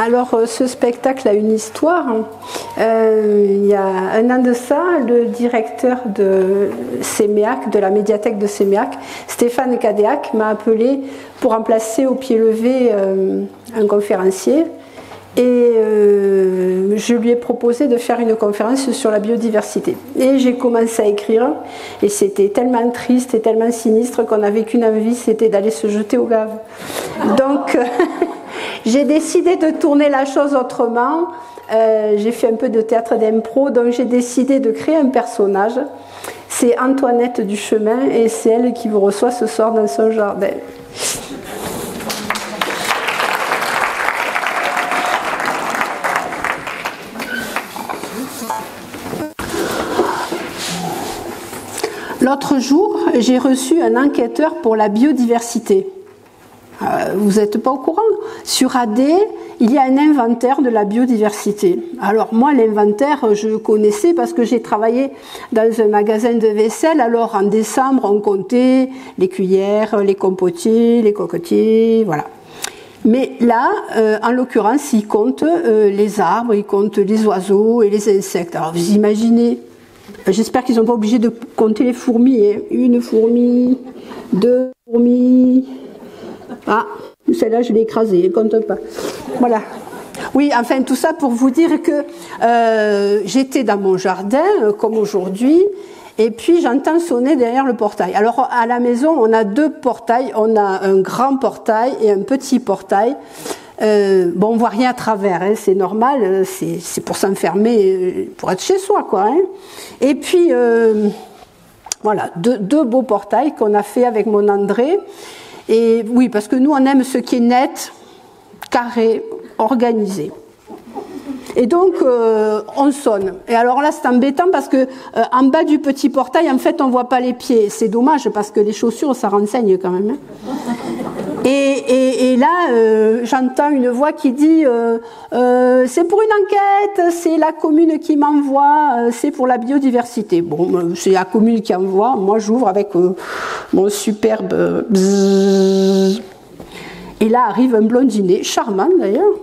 Alors, ce spectacle a une histoire. Il y a un an de ça, le directeur de Séméac, de la médiathèque de Séméac, Stéphane Cadéac, m'a appelé pour remplacer au pied levé un conférencier. Et je lui ai proposé de faire une conférence sur la biodiversité. Et j'ai commencé à écrire, et c'était tellement triste et tellement sinistre qu'on n'avait qu'une envie, c'était d'aller se jeter au gave. Donc, j'ai décidé de tourner la chose autrement. J'ai fait un peu de théâtre d'impro, donc j'ai décidé de créer un personnage. C'est Antoinette du Chemin, et c'est elle qui vous reçoit ce soir dans son jardin. L'autre jour, j'ai reçu un enquêteur pour la biodiversité. Vous n'êtes pas au courant? Sur AD, il y a un inventaire de la biodiversité. Alors moi, l'inventaire, je connaissais parce que j'ai travaillé dans un magasin de vaisselle. Alors en décembre, on comptait les cuillères, les compotiers, les cocotiers, voilà. Mais là, en l'occurrence, ils comptent les arbres, ils comptent les oiseaux et les insectes. Alors vous imaginez? J'espère qu'ils ne sont pas obligés de compter les fourmis. Hein. Une fourmi, deux fourmis. Ah, celle-là, je l'ai écrasée, elle ne compte pas. Voilà. Oui, enfin, tout ça pour vous dire que j'étais dans mon jardin, comme aujourd'hui, et puis j'entends sonner derrière le portail. Alors, à la maison, on a deux portails. On a un grand portail et un petit portail. Bon, on voit rien à travers, hein, c'est normal, c'est pour s'enfermer, pour être chez soi, quoi. Hein. Et puis, voilà, deux beaux portails qu'on a fait avec mon André. Et oui, parce que nous, on aime ce qui est net, carré, organisé. Et donc, on sonne. Et alors là, c'est embêtant parce que en bas du petit portail, en fait, on voit pas les pieds. C'est dommage parce que les chaussures, ça renseigne quand même. Hein. Et là, j'entends une voix qui dit c'est pour une enquête, c'est la commune qui m'envoie, c'est pour la biodiversité. Bon, c'est la commune qui envoie. Moi, j'ouvre avec mon superbe bzzz. Et là arrive un blondinet, charmant d'ailleurs,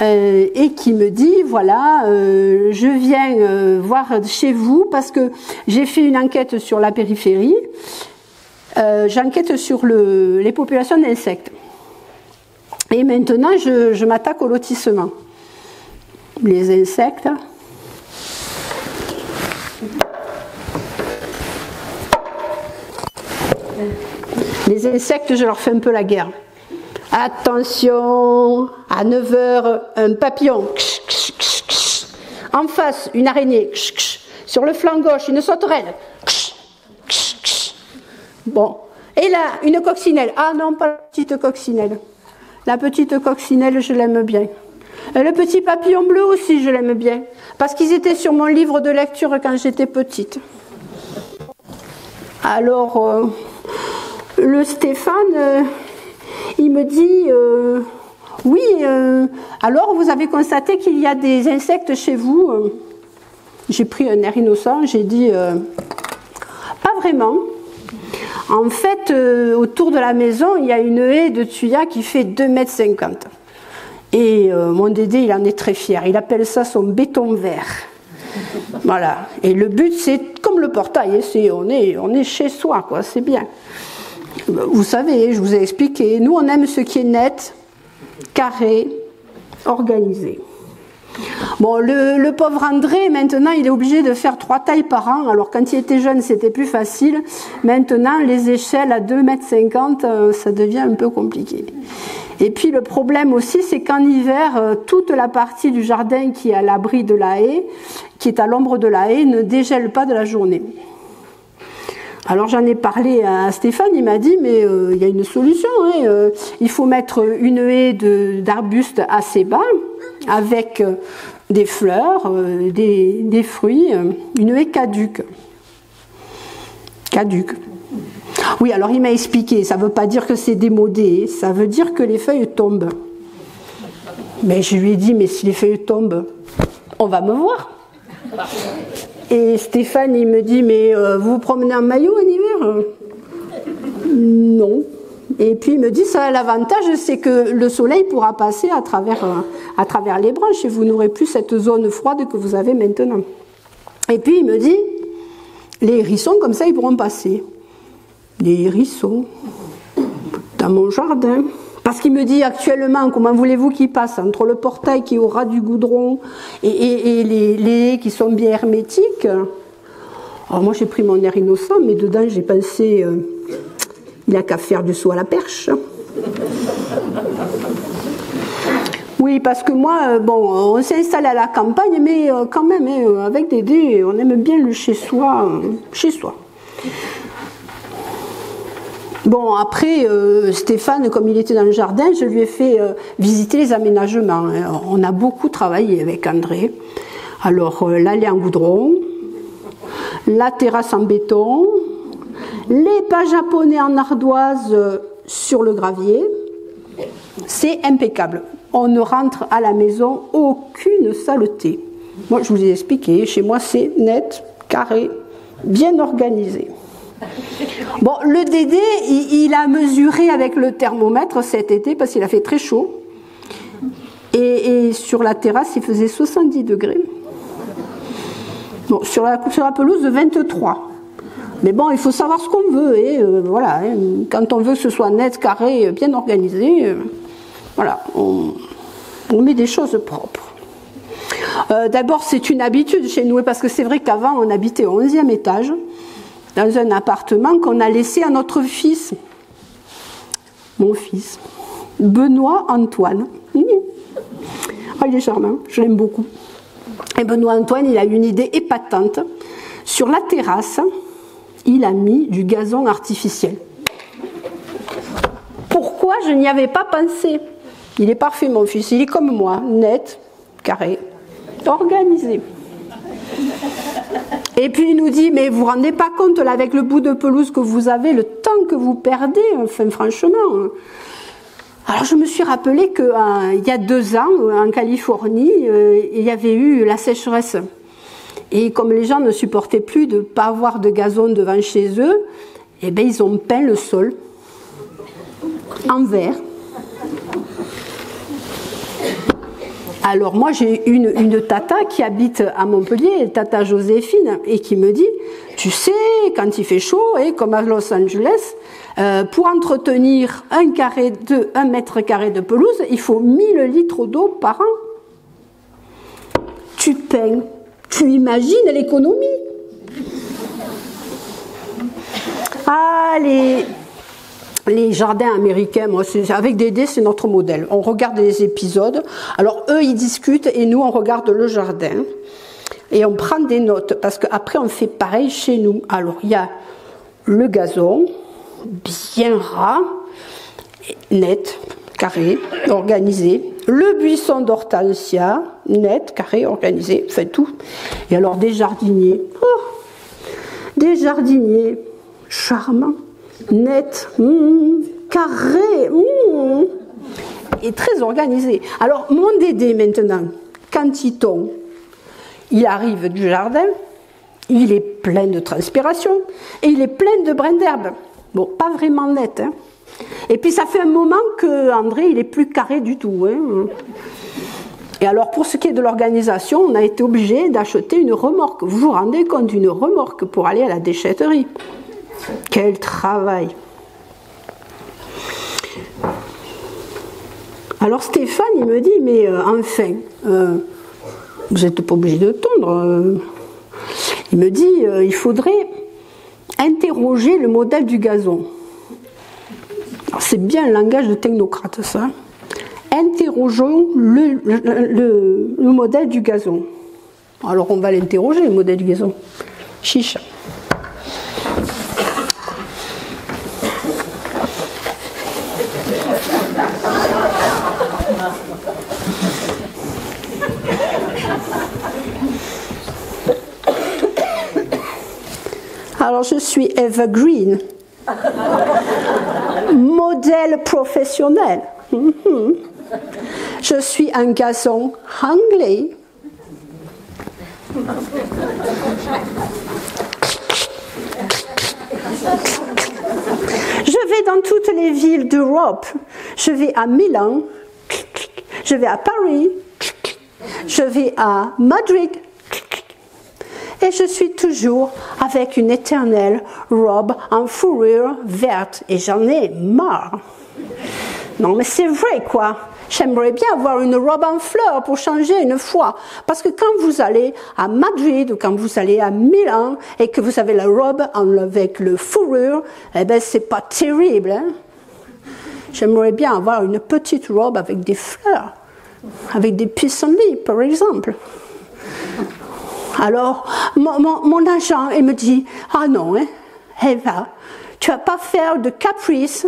et qui me dit voilà, je viens voir chez vous parce que j'ai fait une enquête sur la périphérie. J'enquête sur les populations d'insectes. Et maintenant, je m'attaque au lotissement. Les insectes. Les insectes, je leur fais un peu la guerre. Attention, à 9h, un papillon. En face, une araignée. Sur le flanc gauche, une sauterelle. Bon, et là, une coccinelle. Ah non, pas la petite coccinelle. La petite coccinelle, je l'aime bien. Et le petit papillon bleu aussi, je l'aime bien. Parce qu'ils étaient sur mon livre de lecture quand j'étais petite. Alors, le Stéphane, il me dit, oui, alors vous avez constaté qu'il y a des insectes chez vous. J'ai pris un air innocent, j'ai dit, pas vraiment. En fait, autour de la maison, il y a une haie de thuya qui fait 2,50 m. Et mon Dédé, il en est très fier. Il appelle ça son béton vert. Voilà. Et le but, c'est comme le portail, on est chez soi, quoi. C'est bien. Vous savez, je vous ai expliqué. Nous, on aime ce qui est net, carré, organisé. Bon, le pauvre André, maintenant, il est obligé de faire 3 tailles par an. Alors, quand il était jeune, c'était plus facile. Maintenant, les échelles à 2,50 m, ça devient un peu compliqué. Et puis, le problème aussi, c'est qu'en hiver, toute la partie du jardin qui est à l'abri de la haie, qui est à l'ombre de la haie, ne dégèle pas de la journée. Alors, j'en ai parlé à Stéphane, il m'a dit, mais il y a une solution. Hein, il faut mettre une haie d'arbustes assez bas, avec des fleurs, des fruits, une haie caduque. Caduque. Oui, alors il m'a expliqué, ça ne veut pas dire que c'est démodé, ça veut dire que les feuilles tombent. Mais je lui ai dit, mais si les feuilles tombent, on va me voir. Et Stéphane, il me dit, mais vous vous promenez en maillot en hiver? Non. Et puis il me dit, ça, l'avantage, c'est que le soleil pourra passer à travers les branches et vous n'aurez plus cette zone froide que vous avez maintenant. Et puis il me dit, les hérissons, comme ça, ils pourront passer. Les hérissons dans mon jardin. Parce qu'il me dit actuellement, comment voulez-vous qu'ils passent entre le portail qui aura du goudron et les haies qui sont bien hermétiques. Alors moi j'ai pris mon air innocent, mais dedans j'ai pensé, il n'a qu'à faire du saut à la perche. Oui, parce que moi, bon, on s'est installé à la campagne, mais quand même, avec Dédé, on aime bien le chez-soi. Bon, après, Stéphane, comme il était dans le jardin, je lui ai fait visiter les aménagements. On a beaucoup travaillé avec André. Alors, l'allée en goudron, la terrasse en béton, les pas japonais en ardoise sur le gravier. C'est impeccable. On ne rentre à la maison aucune saleté. Moi, je vous ai expliqué, chez moi, c'est net, carré, bien organisé. Bon, le Dédé, il a mesuré avec le thermomètre cet été parce qu'il a fait très chaud. Et sur la terrasse, il faisait 70 degrés. Bon, sur la pelouse, 23. Mais bon, il faut savoir ce qu'on veut. Et voilà, quand on veut que ce soit net, carré, bien organisé, voilà, on met des choses propres. D'abord, c'est une habitude chez nous, parce que c'est vrai qu'avant, on habitait au 11e étage, dans un appartement qu'on a laissé à notre fils, mon fils, Benoît Antoine. Oh, il est charmant, je l'aime beaucoup. Et Benoît Antoine, il a une idée épatante. Sur la terrasse, il a mis du gazon artificiel. Pourquoi je n'y avais pas pensé? Il est parfait, mon fils, il est comme moi, net, carré, organisé. Et puis il nous dit, mais vous vous rendez pas compte, là, avec le bout de pelouse que vous avez, le temps que vous perdez, enfin franchement. Alors je me suis rappelé qu'il y a 2 ans, en Californie, il y avait eu la sécheresse. Et comme les gens ne supportaient plus de ne pas avoir de gazon devant chez eux, eh bien, ils ont peint le sol en vert. Alors moi j'ai une tata qui habite à Montpellier, tata Joséphine, et qui me dit, tu sais, quand il fait chaud, et comme à Los Angeles, pour entretenir 1 mètre carré de pelouse, il faut 1000 litres d'eau par an. Tu peins, tu imagines l'économie. Ah, les jardins américains, moi, avec Dédé, c'est notre modèle. On regarde les épisodes. Alors, eux, ils discutent et nous, on regarde le jardin. Et on prend des notes parce qu'après, on fait pareil chez nous. Alors, il y a le gazon, bien ras, net, carré, organisé. Le buisson d'hortensia, net, carré, organisé, fait tout. Et alors, des jardiniers. Des jardiniers charmants. Net, carré, et très organisé. Alors, mon Dédé, maintenant, quand il tombe, il arrive du jardin, il est plein de transpiration, et il est plein de brins d'herbe. Bon, pas vraiment net, hein. Et puis, ça fait un moment que André, il est plus carré du tout, hein. Et alors, pour ce qui est de l'organisation, on a été obligé d'acheter une remorque. Vous vous rendez compte, une remorque pour aller à la déchetterie? Quel travail! Alors Stéphane, il me dit, mais enfin, vous n'êtes pas obligé de tondre. Il me dit, il faudrait interroger le modèle du gazon. C'est bien un langage de technocrate, ça. Interrogeons le modèle du gazon. Alors on va l'interroger, le modèle du gazon. Chicha. Alors je suis evergreen, modèle professionnel. Je suis un gazon anglais. Je vais dans toutes les villes d'Europe. Je vais à Milan, je vais à Paris, je vais à Madrid. Et je suis toujours avec une éternelle robe en fourrure verte. Et j'en ai marre. Non, mais c'est vrai, quoi. J'aimerais bien avoir une robe en fleurs pour changer une fois. Parce que quand vous allez à Madrid ou quand vous allez à Milan et que vous avez la robe avec le fourrure, eh ben, c'est pas terrible, hein. J'aimerais bien avoir une petite robe avec des fleurs, avec des pissenlits, par exemple. Alors, mon agent, il me dit, ah non, hein, Eva, tu vas pas faire de caprice.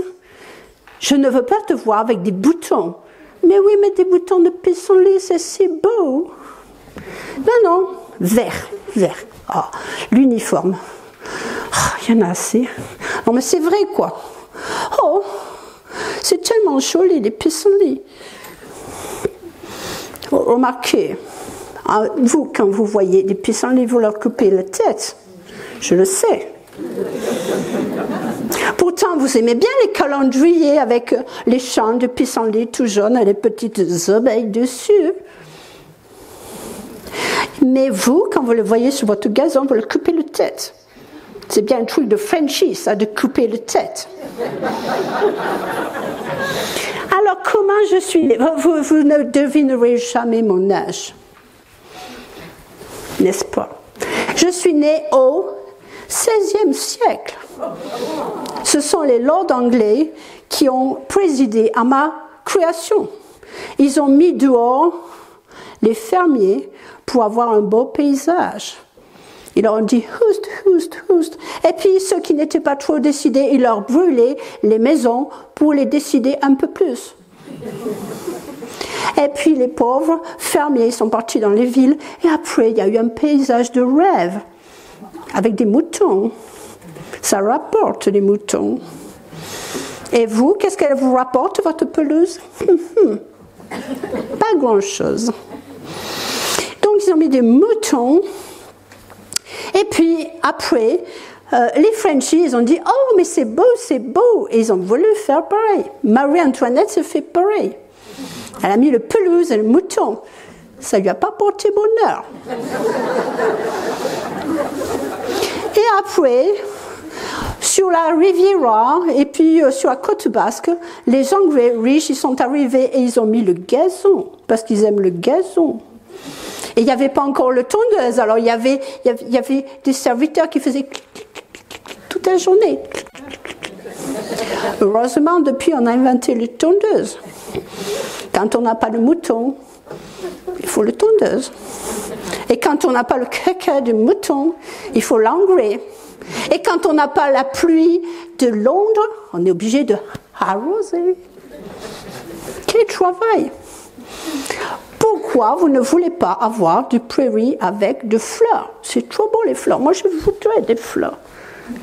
Je ne veux pas te voir avec des boutons. Mais oui, mais des boutons de pissenlit, c'est si beau. Non, vert. Oh, l'uniforme. Oh, il y en a assez. Non, mais c'est vrai, quoi. Oh, c'est tellement joli, les pissenlits. Remarquez, vous, quand vous voyez des pissenlits, vous leur coupez la tête. Je le sais. Pourtant, vous aimez bien les calendriers avec les champs de pissenlits tout jaunes et les petites abeilles dessus. Mais vous, quand vous le voyez sur votre gazon, vous le coupez la tête. C'est bien un truc de Frenchie, ça, de couper la tête. Alors, comment je suis née? Vous ne devinerez jamais mon âge. N'est-ce pas? Je suis née au XVIe siècle. Ce sont les lords anglais qui ont présidé à ma création. Ils ont mis dehors les fermiers pour avoir un beau paysage. Ils leur ont dit houst. Et puis ceux qui n'étaient pas trop décidés, ils leur brûlaient les maisons pour les décider un peu plus. Et puis les pauvres fermiers sont partis dans les villes et après il y a eu un paysage de rêve avec des moutons. Ça rapporte les moutons. Et vous, qu'est-ce qu'elle vous rapporte, votre pelouse? Pas grand-chose. Donc ils ont mis des moutons. Et puis après, les Frenchies, ils ont dit « Oh, mais c'est beau, c'est beau !» Et ils ont voulu faire pareil. Marie-Antoinette se fait pareil. Elle a mis le pelouse et le mouton. Ça ne lui a pas porté bonheur. Et après, sur la Riviera et puis sur la côte basque, les Anglais riches, ils sont arrivés et ils ont mis le gazon, parce qu'ils aiment le gazon. Et il n'y avait pas encore le tondeuse, alors il y avait des serviteurs qui faisaient toute la journée. Heureusement, depuis, on a inventé les tondeuses. Quand on n'a pas de mouton, il faut le tondeuse. Et quand on n'a pas le caca de mouton, il faut l'engrais. Et quand on n'a pas la pluie de Londres, on est obligé de arroser. Quel travail! Pourquoi vous ne voulez pas avoir du prairie avec des fleurs? C'est trop beau les fleurs. Moi je voudrais des fleurs.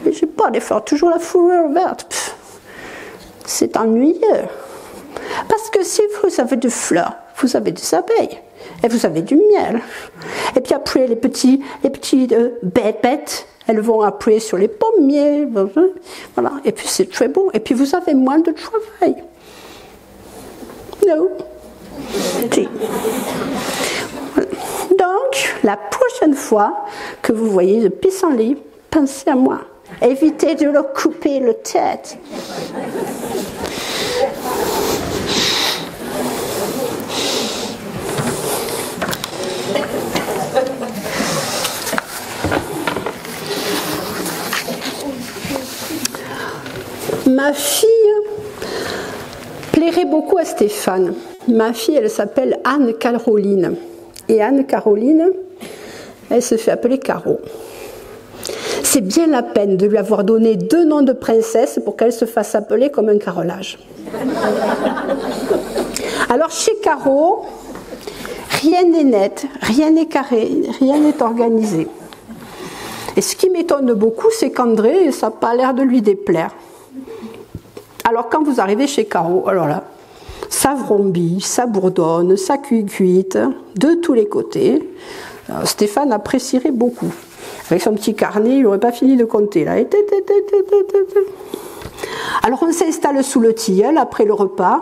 Mais je n'ai pas des fleurs, toujours la fourrure verte. Pff, c'est ennuyeux. Parce que si vous avez des fleurs, vous avez des abeilles. Et vous avez du miel. Et puis après, les petites bêtes, elles vont après sur les pommiers. Voilà. Et puis c'est très beau. Et puis vous avez moins de travail. Non. Si. Donc, la prochaine fois que vous voyez le pissenlit, pensez à moi. Évitez de leur couper la tête. Ma fille plairait beaucoup à Stéphane. Ma fille, elle s'appelle Anne-Caroline. Et Anne-Caroline, elle se fait appeler Caro. C'est bien la peine de lui avoir donné 2 noms de princesse pour qu'elle se fasse appeler comme un carrelage. Alors chez Caro, rien n'est net, rien n'est carré, rien n'est organisé. Et ce qui m'étonne beaucoup, c'est qu'André, ça n'a pas l'air de lui déplaire. Alors quand vous arrivez chez Caro, alors là, ça vrombit, ça bourdonne, ça cuite de tous les côtés. Alors, Stéphane apprécierait beaucoup. Avec son petit carnet, il n'aurait pas fini de compter là. Alors on s'installe sous le tilleul après le repas,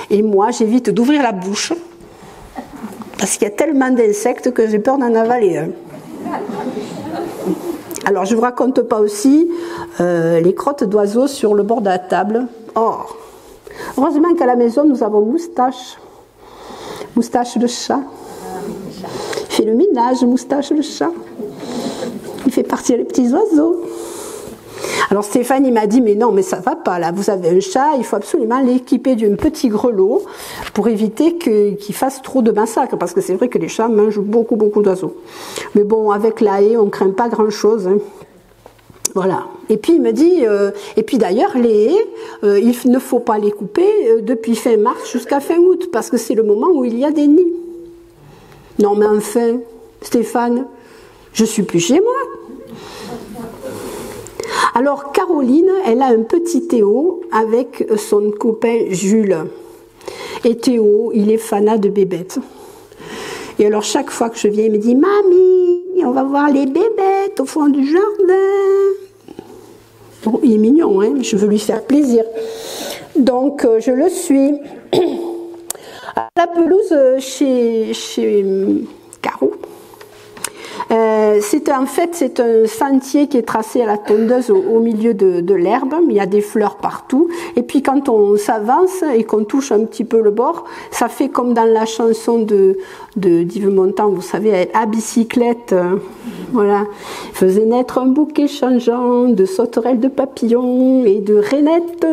et moi j'évite d'ouvrir la bouche, parce qu'il y a tellement d'insectes que j'ai peur d'en avaler un. Alors je ne vous raconte pas aussi les crottes d'oiseaux sur le bord de la table. Oh. Heureusement qu'à la maison nous avons Moustache. Moustache le chat. Il fait le ménage, Moustache le chat. Il fait partir les petits oiseaux. Alors Stéphane il m'a dit mais non mais ça va pas là, vous avez un chat, il faut absolument l'équiper d'un petit grelot pour éviter qu'il fasse trop de massacres, parce que c'est vrai que les chats mangent beaucoup d'oiseaux. Mais bon, avec la haie on craint pas grand chose, hein. Voilà. Et puis il me dit, et puis d'ailleurs les haies, il ne faut pas les couper depuis fin mars jusqu'à fin août, parce que c'est le moment où il y a des nids. Non mais enfin, Stéphane, je suis plus chez moi. Alors Caroline, elle a un petit Théo avec son copain Jules. Et Théo, il est fanat de bébêtes. Et alors chaque fois que je viens, il me dit « Mamie, on va voir les bébêtes au fond du jardin ». Bon, il est mignon, hein, je veux lui faire plaisir. Donc je le suis. À la pelouse chez Caro. C'est un sentier qui est tracé à la tondeuse au milieu de l'herbe. Il y a des fleurs partout. Et puis quand on s'avance et qu'on touche un petit peu le bord, ça fait comme dans la chanson de d'Yves Montand, vous savez, à bicyclette. Voilà. Faisait naître un bouquet changeant de sauterelles, de papillons et de rainettes.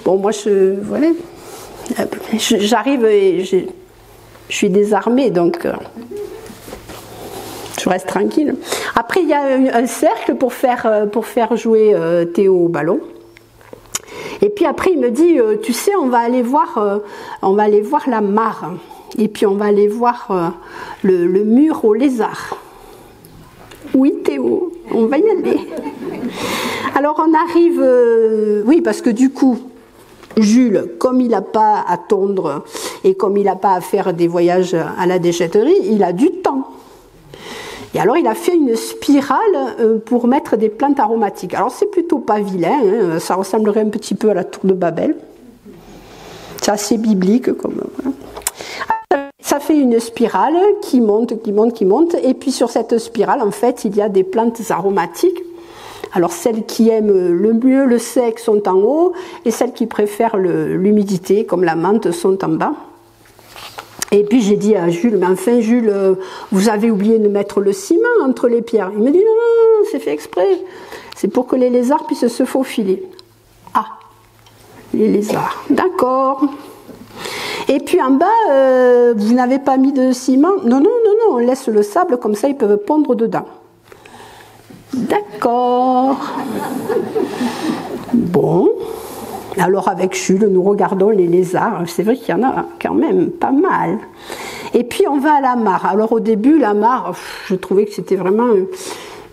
Bon, moi, voilà. J'arrive et je suis désarmée, donc... je reste tranquille. Après, il y a un cercle pour faire jouer Théo au ballon. Et puis après, il me dit, tu sais, on va aller voir la mare. Et puis on va aller voir le mur aux lézards. Oui, Théo, on va y aller. Alors on arrive, oui, parce que du coup, Jules, comme il n'a pas à tondre et comme il n'a pas à faire des voyages à la déchetterie, il a du temps. Et alors il a fait une spirale pour mettre des plantes aromatiques. Alors c'est plutôt pas vilain, hein, ça ressemblerait un petit peu à la tour de Babel. C'est assez biblique comme... Ça fait une spirale qui monte, et puis sur cette spirale, en fait, il y a des plantes aromatiques. Alors celles qui aiment le mieux le sec sont en haut, et celles qui préfèrent l'humidité, comme la menthe, sont en bas. Et puis j'ai dit à Jules, mais enfin Jules, vous avez oublié de mettre le ciment entre les pierres. Il me dit, non, c'est fait exprès, c'est pour que les lézards puissent se faufiler. Ah, les lézards, d'accord. Et puis en bas, vous n'avez pas mis de ciment? Non, on laisse le sable, comme ça ils peuvent pondre dedans. D'accord. Bon. Alors avec Jules, nous regardons les lézards. C'est vrai qu'il y en a quand même pas mal. Et puis on va à la mare. Alors au début, la mare, je trouvais que c'était vraiment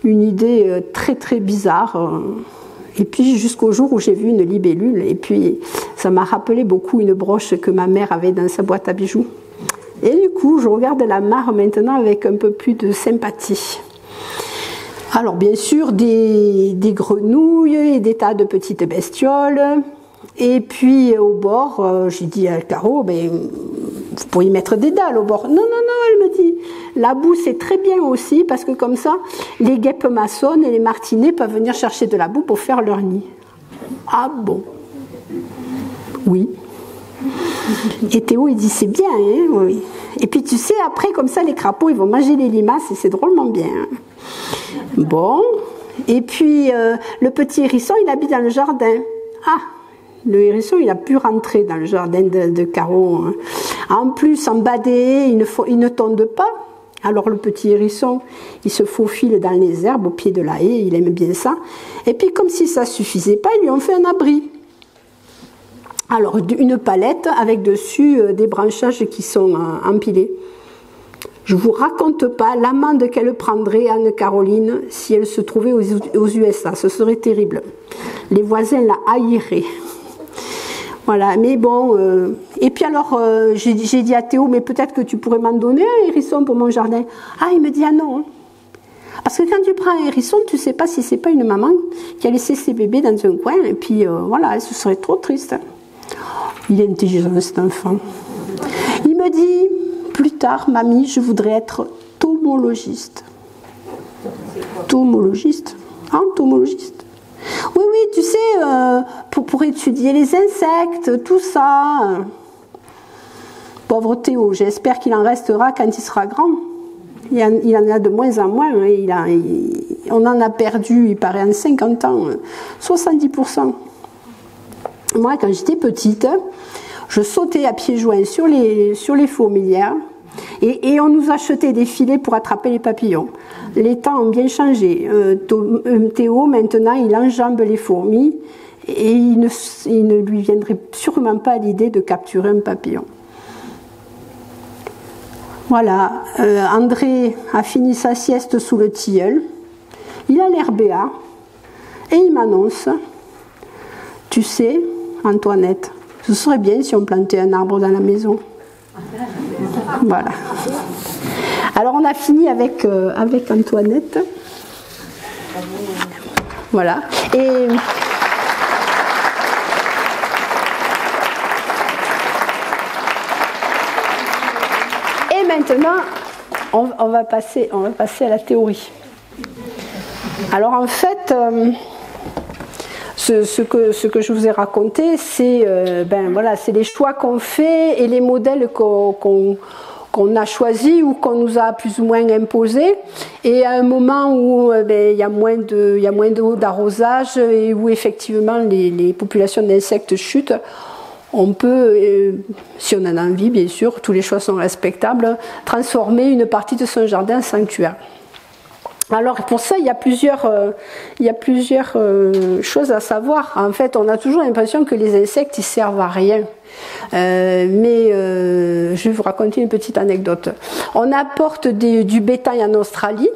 une idée très très bizarre. Et puis jusqu'au jour où j'ai vu une libellule, et puis ça m'a rappelé beaucoup une broche que ma mère avait dans sa boîte à bijoux. Et du coup, je regarde la mare maintenant avec un peu plus de sympathie. Alors bien sûr, des grenouilles et des tas de petites bestioles. Et puis au bord, j'ai dit à Caro, ben, vous pourriez mettre des dalles au bord. Non, elle me dit, la boue c'est très bien aussi, parce que comme ça, les guêpes maçonnes et les martinets peuvent venir chercher de la boue pour faire leur nid. Ah bon? Oui. Et Théo il dit, c'est bien, hein, oui. Et puis tu sais, après comme ça, les crapauds ils vont manger les limaces et c'est drôlement bien. Bon. Et puis le petit hérisson il habite dans le jardin. Ah, le hérisson, il a pu rentrer dans le jardin de Caro. En plus, en bas des haies, il ne tonde pas. Alors le petit hérisson, il se faufile dans les herbes au pied de la haie, il aime bien ça. Et puis comme si ça suffisait pas, ils lui ont fait un abri. Alors une palette avec dessus des branchages qui sont empilés. Je vous raconte pas l'amende qu'elle prendrait, Anne-Caroline, si elle se trouvait aux USA. Ce serait terrible. Les voisins la haïraient. Voilà, mais bon. Et puis alors, j'ai dit à Théo, mais peut-être que tu pourrais m'en donner un hérisson pour mon jardin. Ah, il me dit, ah non. Parce que quand tu prends un hérisson, tu ne sais pas si c'est pas une maman qui a laissé ses bébés dans un coin, et puis voilà, ce serait trop triste. Il est intelligent cet enfant. Il me dit, plus tard, mamie, je voudrais être tomologiste. Tomologiste? Entomologiste? Oui, oui, tu sais, pour étudier les insectes, tout ça. Pauvre Théo, j'espère qu'il en restera quand il sera grand. Il en a de moins en moins. On en a perdu, il paraît, en 50 ans, 70%. Moi, quand j'étais petite, je sautais à pieds joints sur les fourmilières et on nous achetait des filets pour attraper les papillons. Les temps ont bien changé. Théo, maintenant, il enjambe les fourmis et il ne lui viendrait sûrement pas à l'idée de capturer un papillon. Voilà, André a fini sa sieste sous le tilleul. Il a l'air béat et il m'annonce, tu sais, Antoinette, ce serait bien si on plantait un arbre dans la maison. Voilà. Alors on a fini avec Antoinette. Voilà. Et maintenant, on va passer à la théorie. Alors en fait, ce que je vous ai raconté, c'est voilà, c'est les choix qu'on fait et les modèles qu'on a choisis ou qu'on nous a plus ou moins imposés. Et à un moment où il y a moins d'eau d'arrosage et où effectivement les populations d'insectes chutent, on peut, si on en a envie bien sûr, tous les choix sont respectables, transformer une partie de son jardin en sanctuaire. Alors pour ça, il y a plusieurs choses à savoir. En fait, on a toujours l'impression que les insectes, ils servent à rien. Mais je vais vous raconter une petite anecdote. On apporte du bétail en Australie.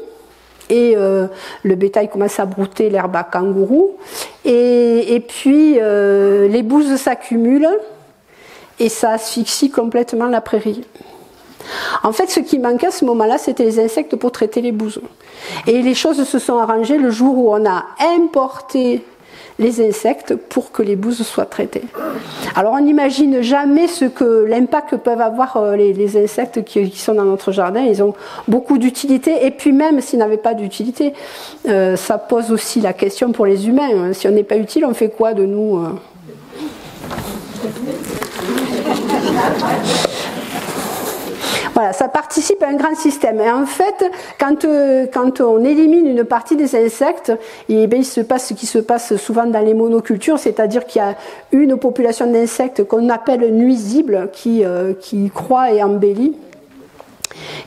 Et le bétail commence à brouter l'herbe à kangourou. Et puis les bouses s'accumulent et ça asphyxie complètement la prairie. En fait, ce qui manquait à ce moment-là, c'était les insectes pour traiter les bouses. Et les choses se sont arrangées le jour où on a importé les insectes pour que les bouses soient traitées. Alors on n'imagine jamais l'impact que peuvent avoir les insectes qui sont dans notre jardin. Ils ont beaucoup d'utilité, et puis même s'ils n'avaient pas d'utilité, ça pose aussi la question pour les humains. Si on n'est pas utile, on fait quoi de nous Voilà, ça participe à un grand système. Et en fait, quand on élimine une partie des insectes, il se passe ce qui se passe souvent dans les monocultures, c'est-à-dire qu'il y a une population d'insectes qu'on appelle nuisibles, qui croît et embellit,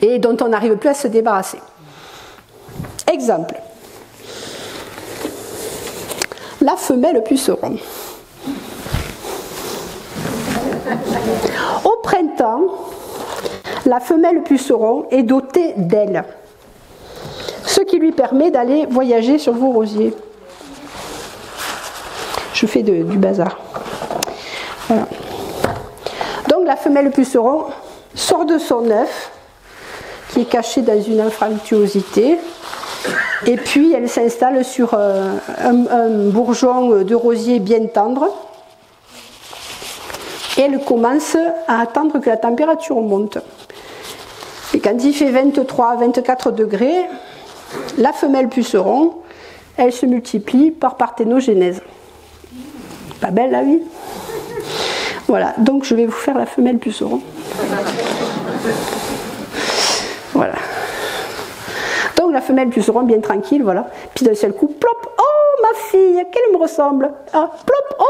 et dont on n'arrive plus à se débarrasser. Exemple. La femelle puceron. Au printemps, la femelle puceron est dotée d'ailes, ce qui lui permet d'aller voyager sur vos rosiers. Je fais du bazar. Voilà. Donc la femelle puceron sort de son œuf, qui est caché dans une infractuosité, et puis elle s'installe sur un bourgeon de rosier bien tendre, et elle commence à attendre que la température monte. Et quand il fait 23-24 degrés, la femelle puceron, elle se multiplie par parthénogenèse. Pas belle la vie? Voilà, donc je vais vous faire la femelle puceron. Voilà. Donc la femelle puceron, bien tranquille, voilà. Puis d'un seul coup, plop, oh ma fille, qu'elle me ressemble. Ah, plop, oh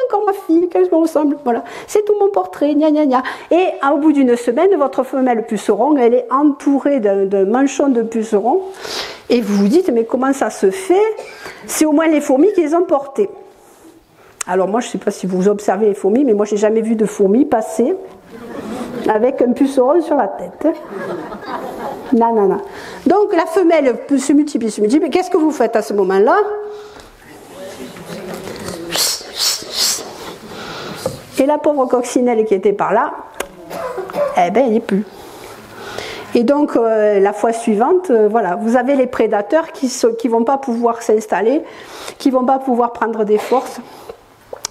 encore ma fille, qu'elle me ressemble. Voilà, c'est tout mon portrait, gna gna gna. Et au bout d'une semaine, votre femelle puceron, elle est entourée d'un manchon de pucerons. Et vous vous dites, mais comment ça se fait? C'est au moins les fourmis qui les ont portées. Alors moi, je ne sais pas si vous observez les fourmis, mais moi, je n'ai jamais vu de fourmis passer avec un puceron sur la tête. Non, non, non. Donc la femelle se multiplie. Qu'est-ce que vous faites à ce moment-là? Et la pauvre coccinelle qui était par là, eh ben, elle n'est plus. Et donc la fois suivante, voilà, vous avez les prédateurs qui vont pas pouvoir s'installer, qui vont pas pouvoir prendre des forces.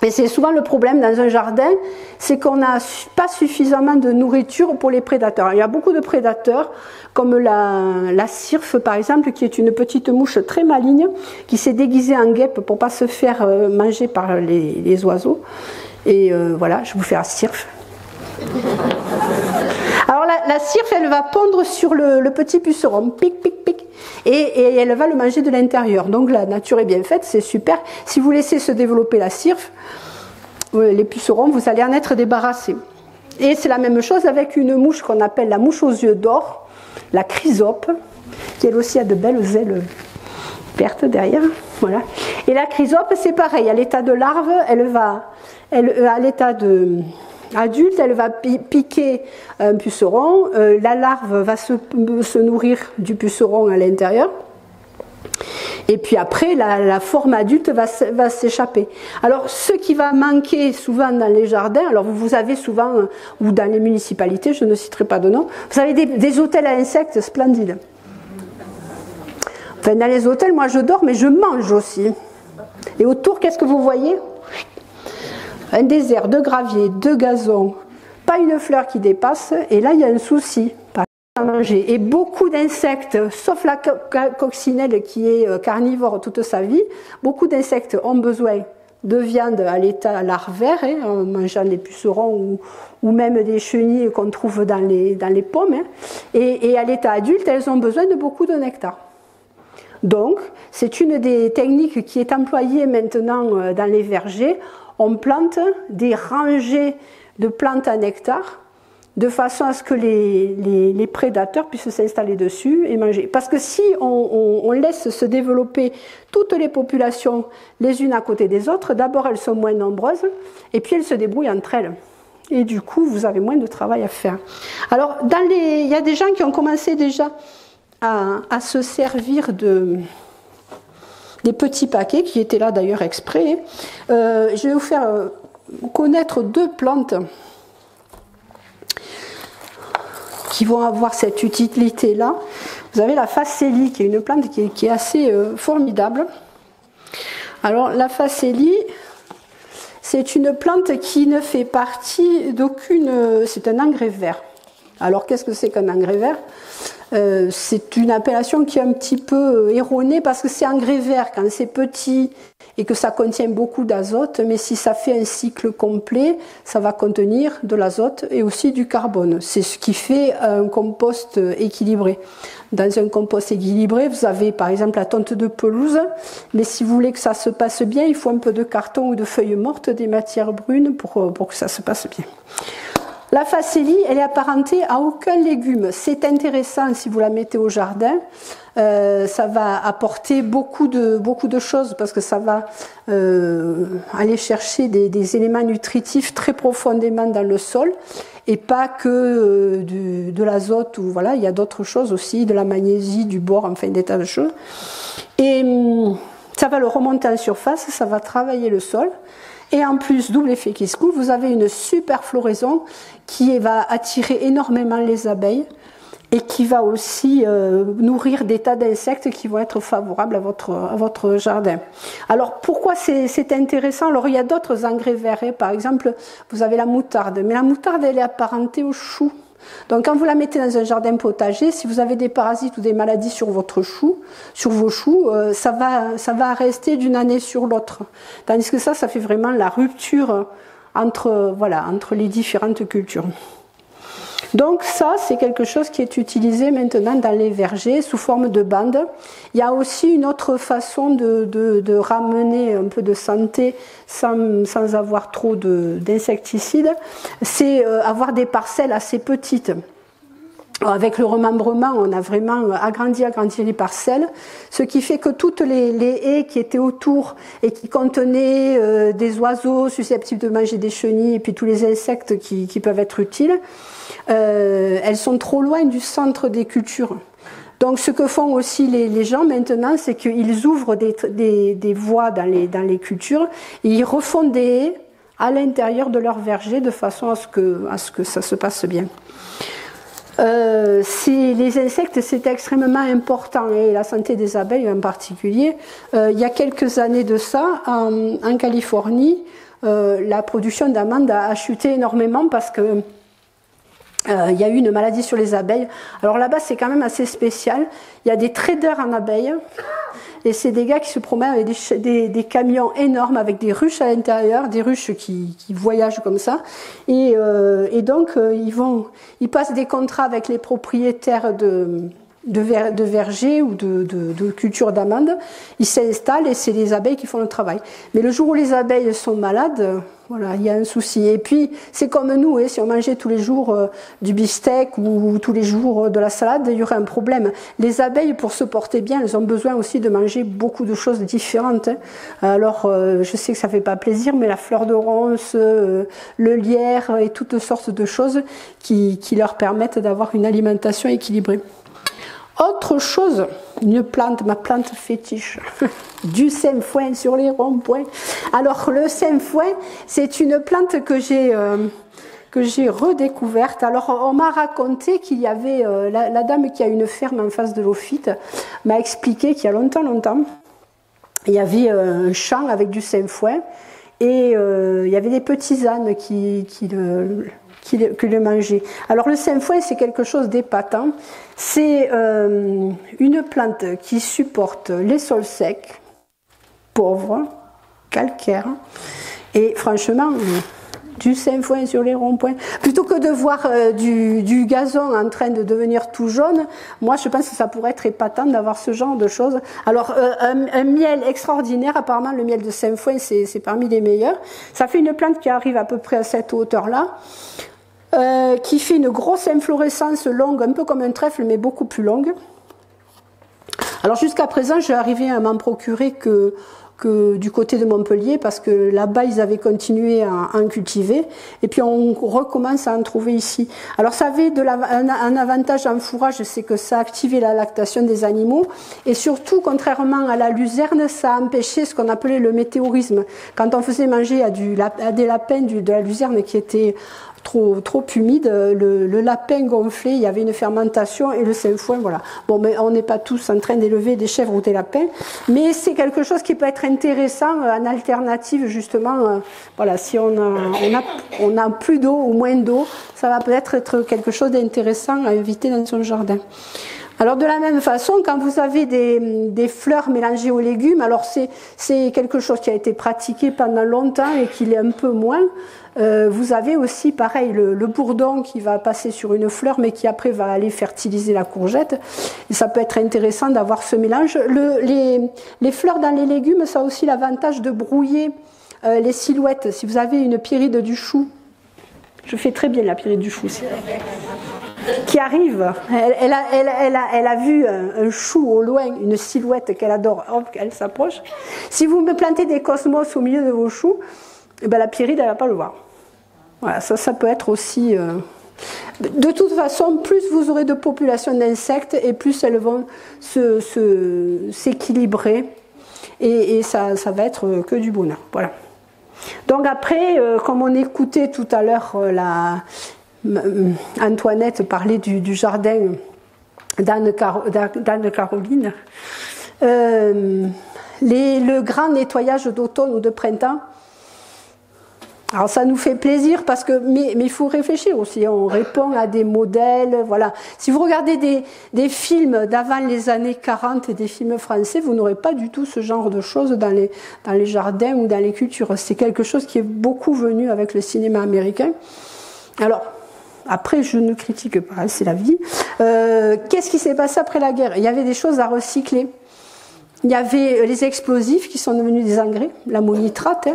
Et c'est souvent le problème dans un jardin, c'est qu'on n'a pas suffisamment de nourriture pour les prédateurs. Il y a beaucoup de prédateurs, comme la cirfe par exemple, qui est une petite mouche très maligne, qui s'est déguisée en guêpe pour ne pas se faire manger par les oiseaux. Et voilà, je vous fais la cirfe. Alors la cirfe, elle va pondre sur le petit puceron, pic, pic, pic, et elle va le manger de l'intérieur. Donc la nature est bien faite, c'est super. Si vous laissez se développer la cirfe, les pucerons, vous allez en être débarrassés. Et c'est la même chose avec une mouche qu'on appelle la mouche aux yeux d'or, la chrysope, qui elle aussi a de belles ailes vertes derrière. Voilà. Et la chrysope, c'est pareil, à l'état de larve, à l'état de adulte, elle va piquer un puceron, la larve va se nourrir du puceron à l'intérieur, et puis après la forme adulte va s'échapper. Alors ce qui va manquer souvent dans les jardins, alors vous avez souvent, ou dans les municipalités, je ne citerai pas de nom, vous avez des hôtels à insectes splendides. Enfin, dans les hôtels, moi je dors, mais je mange aussi. Et autour, qu'est-ce que vous voyez ? Un désert de gravier, de gazon, pas une fleur qui dépasse, et là il y a un souci, pas à manger. Et beaucoup d'insectes, sauf la coccinelle qui est carnivore toute sa vie, beaucoup d'insectes ont besoin de viande à l'état larvaire, en mangeant des pucerons ou même des chenilles qu'on trouve dans les pommes, et à l'état adulte, elles ont besoin de beaucoup de nectar. Donc, c'est une des techniques qui est employée maintenant dans les vergers. On plante des rangées de plantes à nectar de façon à ce que les prédateurs puissent s'installer dessus et manger. Parce que si on laisse se développer toutes les populations les unes à côté des autres, d'abord elles sont moins nombreuses et puis elles se débrouillent entre elles. Et du coup, vous avez moins de travail à faire. Alors, il y a des gens qui ont commencé déjà à se servir des petits paquets qui étaient là d'ailleurs exprès. Je vais vous faire connaître deux plantes qui vont avoir cette utilité-là. Vous avez la facélie, qui est une plante qui est assez formidable. Alors la facélie, c'est une plante qui ne fait partie d'aucune... C'est un engrais vert. Alors qu'est-ce que c'est qu'un engrais vert ? C'est une appellation qui est un petit peu erronée parce que c'est engrais vert quand c'est petit et que ça contient beaucoup d'azote, mais si ça fait un cycle complet, ça va contenir de l'azote et aussi du carbone. C'est ce qui fait un compost équilibré. Dans un compost équilibré, vous avez par exemple la tonte de pelouse, mais si vous voulez que ça se passe bien, il faut un peu de carton ou de feuilles mortes, des matières brunes pour que ça se passe bien. La facélie, elle est apparentée à aucun légume. C'est intéressant si vous la mettez au jardin. Ça va apporter beaucoup de choses parce que ça va aller chercher des éléments nutritifs très profondément dans le sol et pas que de l'azote ou voilà, il y a d'autres choses aussi, de la magnésie, du bore, enfin des tas de choses. Et ça va le remonter en surface, ça va travailler le sol. Et en plus, double effet qui se coule, vous avez une super floraison qui va attirer énormément les abeilles et qui va aussi nourrir des tas d'insectes qui vont être favorables à votre jardin. Alors pourquoi c'est intéressant? Alors il y a d'autres engrais verts, par exemple vous avez la moutarde, mais la moutarde elle est apparentée au chou. Donc quand vous la mettez dans un jardin potager, si vous avez des parasites ou des maladies sur votre chou, sur vos choux, ça va rester d'une année sur l'autre. Tandis que ça fait vraiment la rupture entre les différentes cultures. Donc ça, c'est quelque chose qui est utilisé maintenant dans les vergers sous forme de bandes. Il y a aussi une autre façon de ramener un peu de santé sans avoir trop d'insecticides, c'est avoir des parcelles assez petites. Avec le remembrement, on a vraiment agrandi les parcelles, ce qui fait que toutes les haies qui étaient autour et qui contenaient des oiseaux susceptibles de manger des chenilles et puis tous les insectes qui peuvent être utiles, elles sont trop loin du centre des cultures. Donc ce que font aussi les gens maintenant, c'est qu'ils ouvrent des voies dans les cultures et ils refont des haies à l'intérieur de leur verger de façon à ce que ça se passe bien. Les insectes, c'est extrêmement important, et la santé des abeilles en particulier. Il y a quelques années de ça, en Californie, la production d'amandes a chuté énormément parce que il y a eu une maladie sur les abeilles. Alors là-bas, c'est quand même assez spécial. Il y a des traders en abeilles, et c'est des gars qui se promènent avec des camions énormes avec des ruches à l'intérieur, des ruches qui voyagent comme ça. Et donc, ils passent des contrats avec les propriétaires de vergers ou de cultures d'amandes. Ils s'installent et c'est les abeilles qui font le travail. Mais le jour où les abeilles sont malades, voilà, il y a un souci. Et puis, c'est comme nous, si on mangeait tous les jours du beefsteak ou tous les jours de la salade, il y aurait un problème. Les abeilles, pour se porter bien, elles ont besoin aussi de manger beaucoup de choses différentes. Alors, je sais que ça fait pas plaisir, mais la fleur de ronce, le lierre et toutes sortes de choses qui leur permettent d'avoir une alimentation équilibrée. Autre chose, une plante, ma plante fétiche, du sainfoin sur les ronds-points. Alors le sainfoin, c'est une plante que j'ai redécouverte. Alors on m'a raconté qu'il y avait, la dame qui a une ferme en face de l'Ophyte m'a expliqué qu'il y a longtemps, il y avait un champ avec du sainfoin et il y avait des petits ânes qui le mangeaient. Alors le sainfoin, c'est quelque chose d'épatant. C'est une plante qui supporte les sols secs, pauvres, calcaires, et franchement, du sainfoin sur les ronds-points. Plutôt que de voir du gazon en train de devenir tout jaune, moi je pense que ça pourrait être épatant d'avoir ce genre de choses. Alors un miel extraordinaire, apparemment le miel de sainfoin c'est parmi les meilleurs. Ça fait une plante qui arrive à peu près à cette hauteur-là. Qui fait une grosse inflorescence longue, un peu comme un trèfle, mais beaucoup plus longue. Alors jusqu'à présent, j'ai arrivé à m'en procurer que du côté de Montpellier, parce que là-bas, ils avaient continué à en cultiver, et puis on recommence à en trouver ici. Alors ça avait un avantage en fourrage, c'est que ça activait la lactation des animaux, et surtout, contrairement à la luzerne, ça empêchait ce qu'on appelait le météorisme. Quand on faisait manger à des lapins de la luzerne qui était trop humide, le lapin gonflé, il y avait une fermentation et le sainfoin, voilà. Bon, mais on n'est pas tous en train d'élever des chèvres ou des lapins, mais c'est quelque chose qui peut être intéressant en alternative, justement. Voilà, si on a plus d'eau ou moins d'eau, ça va peut-être être quelque chose d'intéressant à inviter dans son jardin. Alors de la même façon, quand vous avez des fleurs mélangées aux légumes, alors c'est quelque chose qui a été pratiqué pendant longtemps et qui l'est un peu moins. Vous avez aussi pareil le bourdon qui va passer sur une fleur mais qui après va aller fertiliser la courgette. Et ça peut être intéressant d'avoir ce mélange. Les fleurs dans les légumes, ça a aussi l'avantage de brouiller les silhouettes. Si vous avez une pyrrhide du chou, je fais très bien la pyrrhide du chou aussi, qui arrive, elle a vu un chou au loin, une silhouette qu'elle adore, hop, elle s'approche. Si vous me plantez des cosmos au milieu de vos choux, eh ben la pyrrhide, elle ne va pas le voir. Voilà, ça peut être aussi... De toute façon, plus vous aurez de populations d'insectes et plus elles vont s'équilibrer et ça va être que du bonheur. Voilà. Donc après, comme on écoutait tout à l'heure Antoinette parler du jardin d'Anne-Caroline, le grand nettoyage d'automne ou de printemps, alors ça nous fait plaisir mais il faut réfléchir aussi, on répond à des modèles, voilà. Si vous regardez des films d'avant les années 40 et des films français, vous n'aurez pas du tout ce genre de choses dans les jardins ou dans les cultures. C'est quelque chose qui est beaucoup venu avec le cinéma américain. Alors, après, je ne critique pas, c'est la vie. Qu'est-ce qui s'est passé après la guerre? Il y avait des choses à recycler. Il y avait les explosifs qui sont devenus des engrais, l'ammonitrate,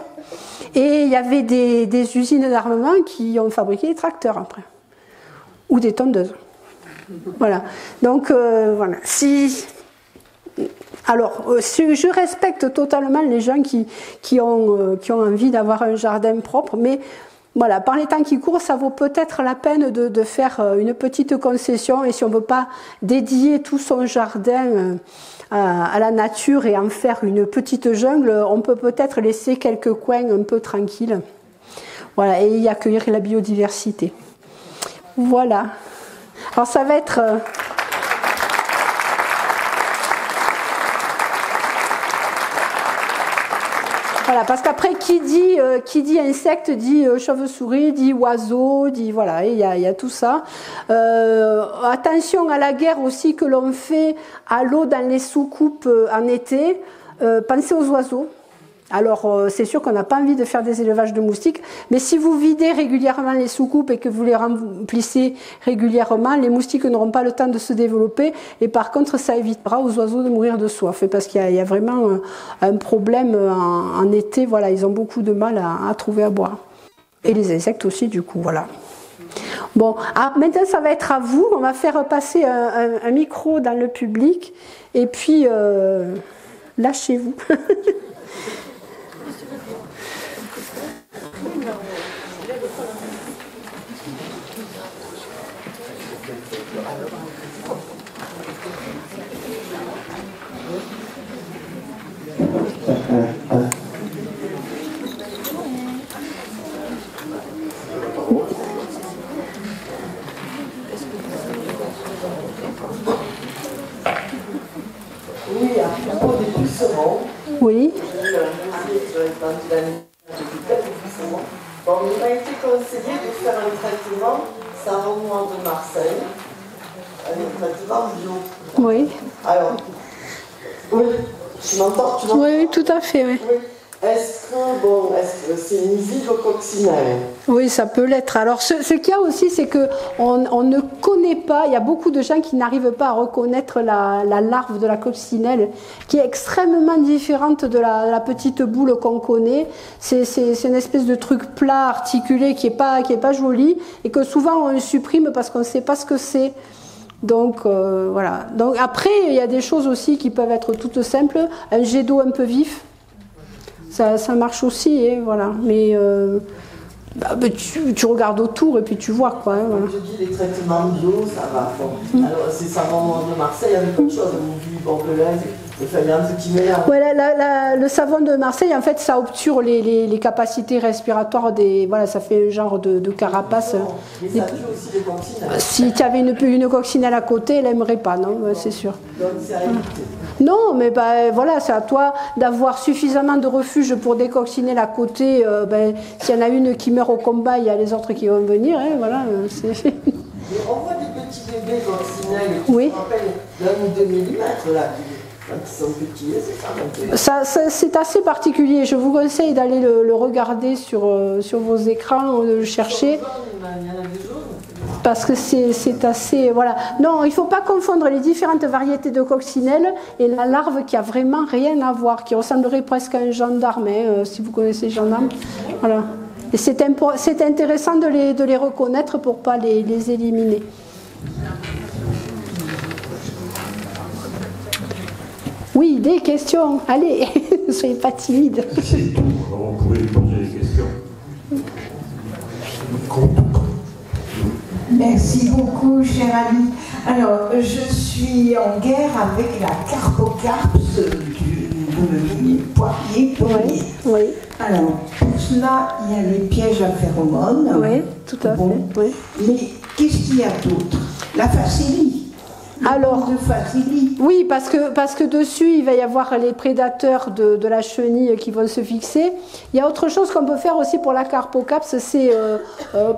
et il y avait des usines d'armement qui ont fabriqué des tracteurs après, ou des tondeuses. Voilà. Donc, voilà. Alors, je respecte totalement les gens qui ont envie d'avoir un jardin propre, mais voilà, par les temps qui courent, ça vaut peut-être la peine de faire une petite concession, et si on ne veut pas dédier tout son jardin à la nature et en faire une petite jungle, on peut peut-être laisser quelques coins un peu tranquilles. Voilà, et y accueillir la biodiversité. Voilà. Alors ça va être... Voilà, parce qu'après, qui dit insecte, dit chauve-souris, dit oiseau, dit voilà, il y a tout ça. Attention à la guerre aussi que l'on fait à l'eau dans les soucoupes en été. Pensez aux oiseaux. Alors, c'est sûr qu'on n'a pas envie de faire des élevages de moustiques, mais si vous videz régulièrement les soucoupes et que vous les remplissez régulièrement, les moustiques n'auront pas le temps de se développer, et par contre, ça évitera aux oiseaux de mourir de soif, parce qu'il y a vraiment un problème en été, voilà, ils ont beaucoup de mal à trouver à boire. Et les insectes aussi, du coup, voilà. Bon, maintenant, ça va être à vous, on va faire passer un micro dans le public, et puis, lâchez-vous. Oui, à propos des pucerons. Oui. Bon, il m'a été conseillé de faire un traitement savon noir de Marseille, un traitement bio. Oui. Alors, oui, tu m'entends? Oui, tout à fait, oui. Oui. Est-ce que c'est nuisible aux coccinelles? Oui, ça peut l'être. Alors, ce qu'il y a aussi, c'est qu'on ne connaît pas, il y a beaucoup de gens qui n'arrivent pas à reconnaître la larve de la coccinelle, qui est extrêmement différente de la petite boule qu'on connaît. C'est une espèce de truc plat, articulé, qui est pas joli, et que souvent on le supprime parce qu'on ne sait pas ce que c'est. Donc voilà. Donc après, il y a des choses aussi qui peuvent être toutes simples. Un jet d'eau un peu vif, ça marche aussi, hein, voilà. Mais tu regardes autour et puis tu vois quoi. Hein, voilà. Je dis les traitements bio, ça va. Bon. Alors c'est savon noir de Marseille avec autre chose, du bordelaise, il fallait un petit mélange. Ouais, le savon de Marseille, en fait, ça obture les capacités respiratoires des. Voilà, ça fait un genre de carapace. Mais ça tue aussi les coccinelles. Si tu avais une coccinelle à côté, elle n'aimerait pas, non, c'est sûr. Donc c'est à éviter. Non, mais voilà, c'est à toi d'avoir suffisamment de refuge pour des coccinelles à côté. S'il y en a une qui meurt au combat, il y a les autres qui vont venir. Hein, voilà, c'est... Mais on voit des petits bébés coccinelles qui oui. se rappellent d'un ou 2 millimètres là. Quand ils sont petits, c'est ça. C'est assez particulier. Je vous conseille d'aller le regarder sur vos écrans, de le chercher. Il y en a des jaunes. Parce que c'est assez... Voilà. Non, il ne faut pas confondre les différentes variétés de coccinelles et la larve qui a vraiment rien à voir, qui ressemblerait presque à un gendarme, hein, si vous connaissez les gendarmes. Voilà. Et c'est intéressant de les reconnaître pour ne pas les éliminer. Oui, des questions. Allez, ne soyez pas timide. C'est tout. Alors, vous pouvez poser des questions. Merci beaucoup, cher ami. Alors, je suis en guerre avec la carpocarps du poirier. Oui, oui. Alors, pour cela, il y a les pièges à phéromones. Oui, tout à fait. Oui. Mais qu'est-ce qu'il y a d'autre? La facilie. Alors, de facilie. Oui, parce que dessus, il va y avoir les prédateurs de la chenille qui vont se fixer. Il y a autre chose qu'on peut faire aussi pour la carpocarps, c'est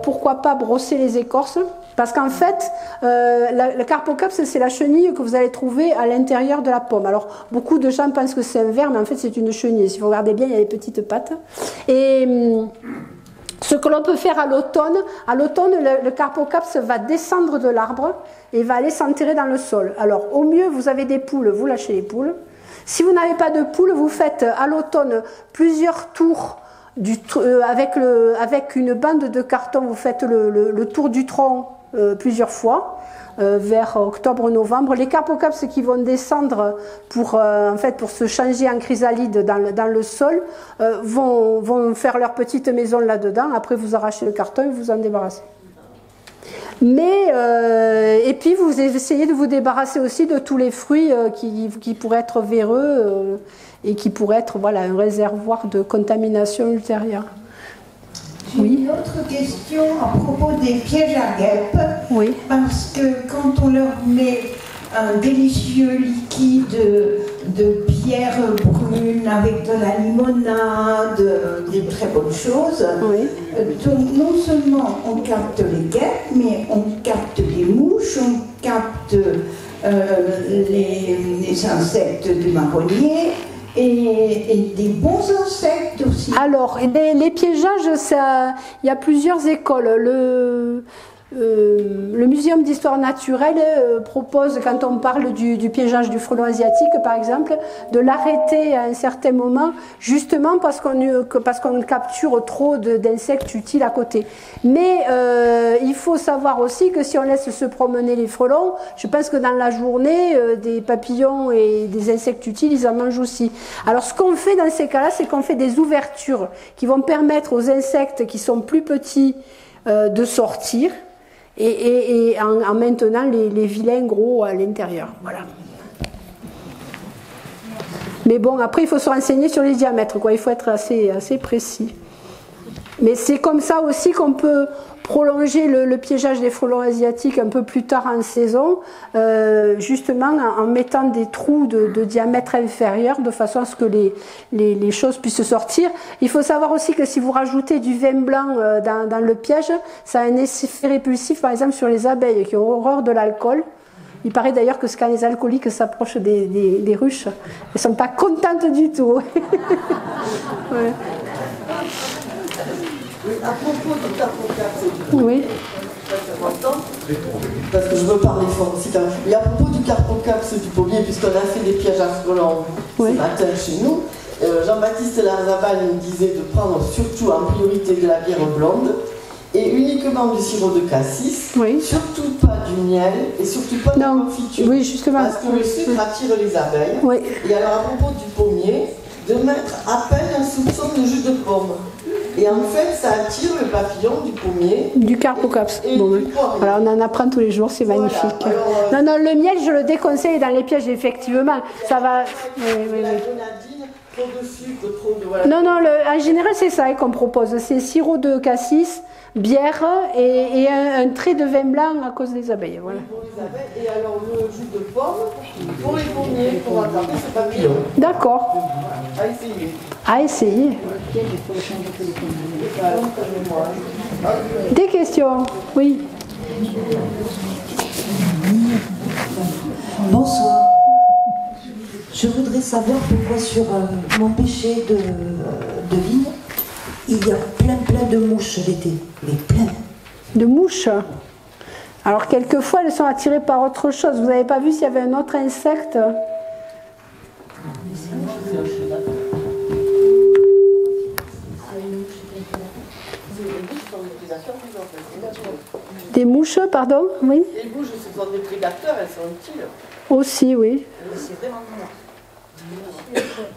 pourquoi pas brosser les écorces. Parce qu'en fait, la carpocarps, c'est la chenille que vous allez trouver à l'intérieur de la pomme. Alors, beaucoup de gens pensent que c'est un ver, mais en fait, c'est une chenille. Si vous regardez bien, il y a les petites pattes. Et ce que l'on peut faire à l'automne, le carpocarps va descendre de l'arbre et va aller s'enterrer dans le sol. Alors, au mieux, vous avez des poules, vous lâchez les poules. Si vous n'avez pas de poules, vous faites à l'automne plusieurs tours avec une bande de carton, vous faites le tour du tronc plusieurs fois, vers octobre-novembre. Les carpocarps qui vont descendre pour se changer en chrysalide dans le sol vont faire leur petite maison là-dedans. Après, vous arrachez le carton et vous en débarrassez. Mais, et puis vous essayez de vous débarrasser aussi de tous les fruits qui pourraient être véreux et qui pourraient être un réservoir de contamination ultérieure. J'ai une autre question à propos des pièges à guêpes. Oui. Parce que quand on leur met un délicieux liquide de bière brune avec de la limonade, des très bonnes choses, Oui. donc non seulement on capte les guêpes, mais on capte les mouches, on capte les insectes du marronnier et des bons insectes aussi. Alors, les piégeages, il y a plusieurs écoles. Le Muséum d'histoire naturelle propose, quand on parle du piégeage du frelon asiatique, par exemple, de l'arrêter à un certain moment, justement parce qu'on capture trop d'insectes utiles à côté. Mais il faut savoir aussi que si on laisse se promener les frelons, je pense que dans la journée, des papillons et des insectes utiles, ils en mangent aussi. Alors ce qu'on fait dans ces cas-là, c'est qu'on fait des ouvertures qui vont permettre aux insectes qui sont plus petits de sortir, et en maintenant les vilains gros à l'intérieur. Voilà. Mais bon, après, il faut se renseigner sur les diamètres, quoi. Il faut être assez précis. Mais c'est comme ça aussi qu'on peut prolonger le piégeage des frelons asiatiques un peu plus tard en saison, justement en mettant des trous de diamètre inférieur de façon à ce que les choses puissent sortir. Il faut savoir aussi que si vous rajoutez du vin blanc dans le piège, ça a un effet répulsif, par exemple, sur les abeilles qui ont horreur de l'alcool. Il paraît d'ailleurs que quand les alcooliques s'approchent des ruches, elles ne sont pas contentes du tout. Ouais. Oui, à propos du carpocapse et du Oui. parce que je veux parler fort aussi. Et à propos du carpocapse du pommier, puisqu'on a fait des pièges à frelons ce matin chez nous, Jean-Baptiste Larzabal nous disait de prendre surtout en priorité de la bière blonde et uniquement du sirop de cassis, surtout pas du miel et surtout pas de la confiture. Oui, justement. Parce que le sucre attire les abeilles. Oui. Et alors à propos du pommier, de mettre à peine un soupçon de jus de pomme. Et en fait, ça attire le papillon du pommier. Du carpocapse. Bon, voilà, on en apprend tous les jours, c'est magnifique. Alors, non, le miel, je le déconseille dans les pièges, effectivement. Ça va. La grenadine, trop de sucre, trop de. Voilà. Non, en général, c'est ça qu'on propose. C'est sirop de cassis, bière et un trait de vin blanc à cause des abeilles. Voilà. Pour les abeilles, et alors le jus de pomme pour les pommiers, pour attraper ce papillon. D'accord. À essayer. À essayer. Des questions? Oui. Bonsoir. Je voudrais savoir pourquoi sur mon pêcher de vigne, il y a plein de mouches l'été. Mais plein. De mouches? Alors quelquefois elles sont attirées par autre chose. Vous n'avez pas vu s'il y avait un autre insecte? Des mouches, pardon? Oui. Les mouches, ce sont des prédateurs, elles sont utiles. Aussi, oui.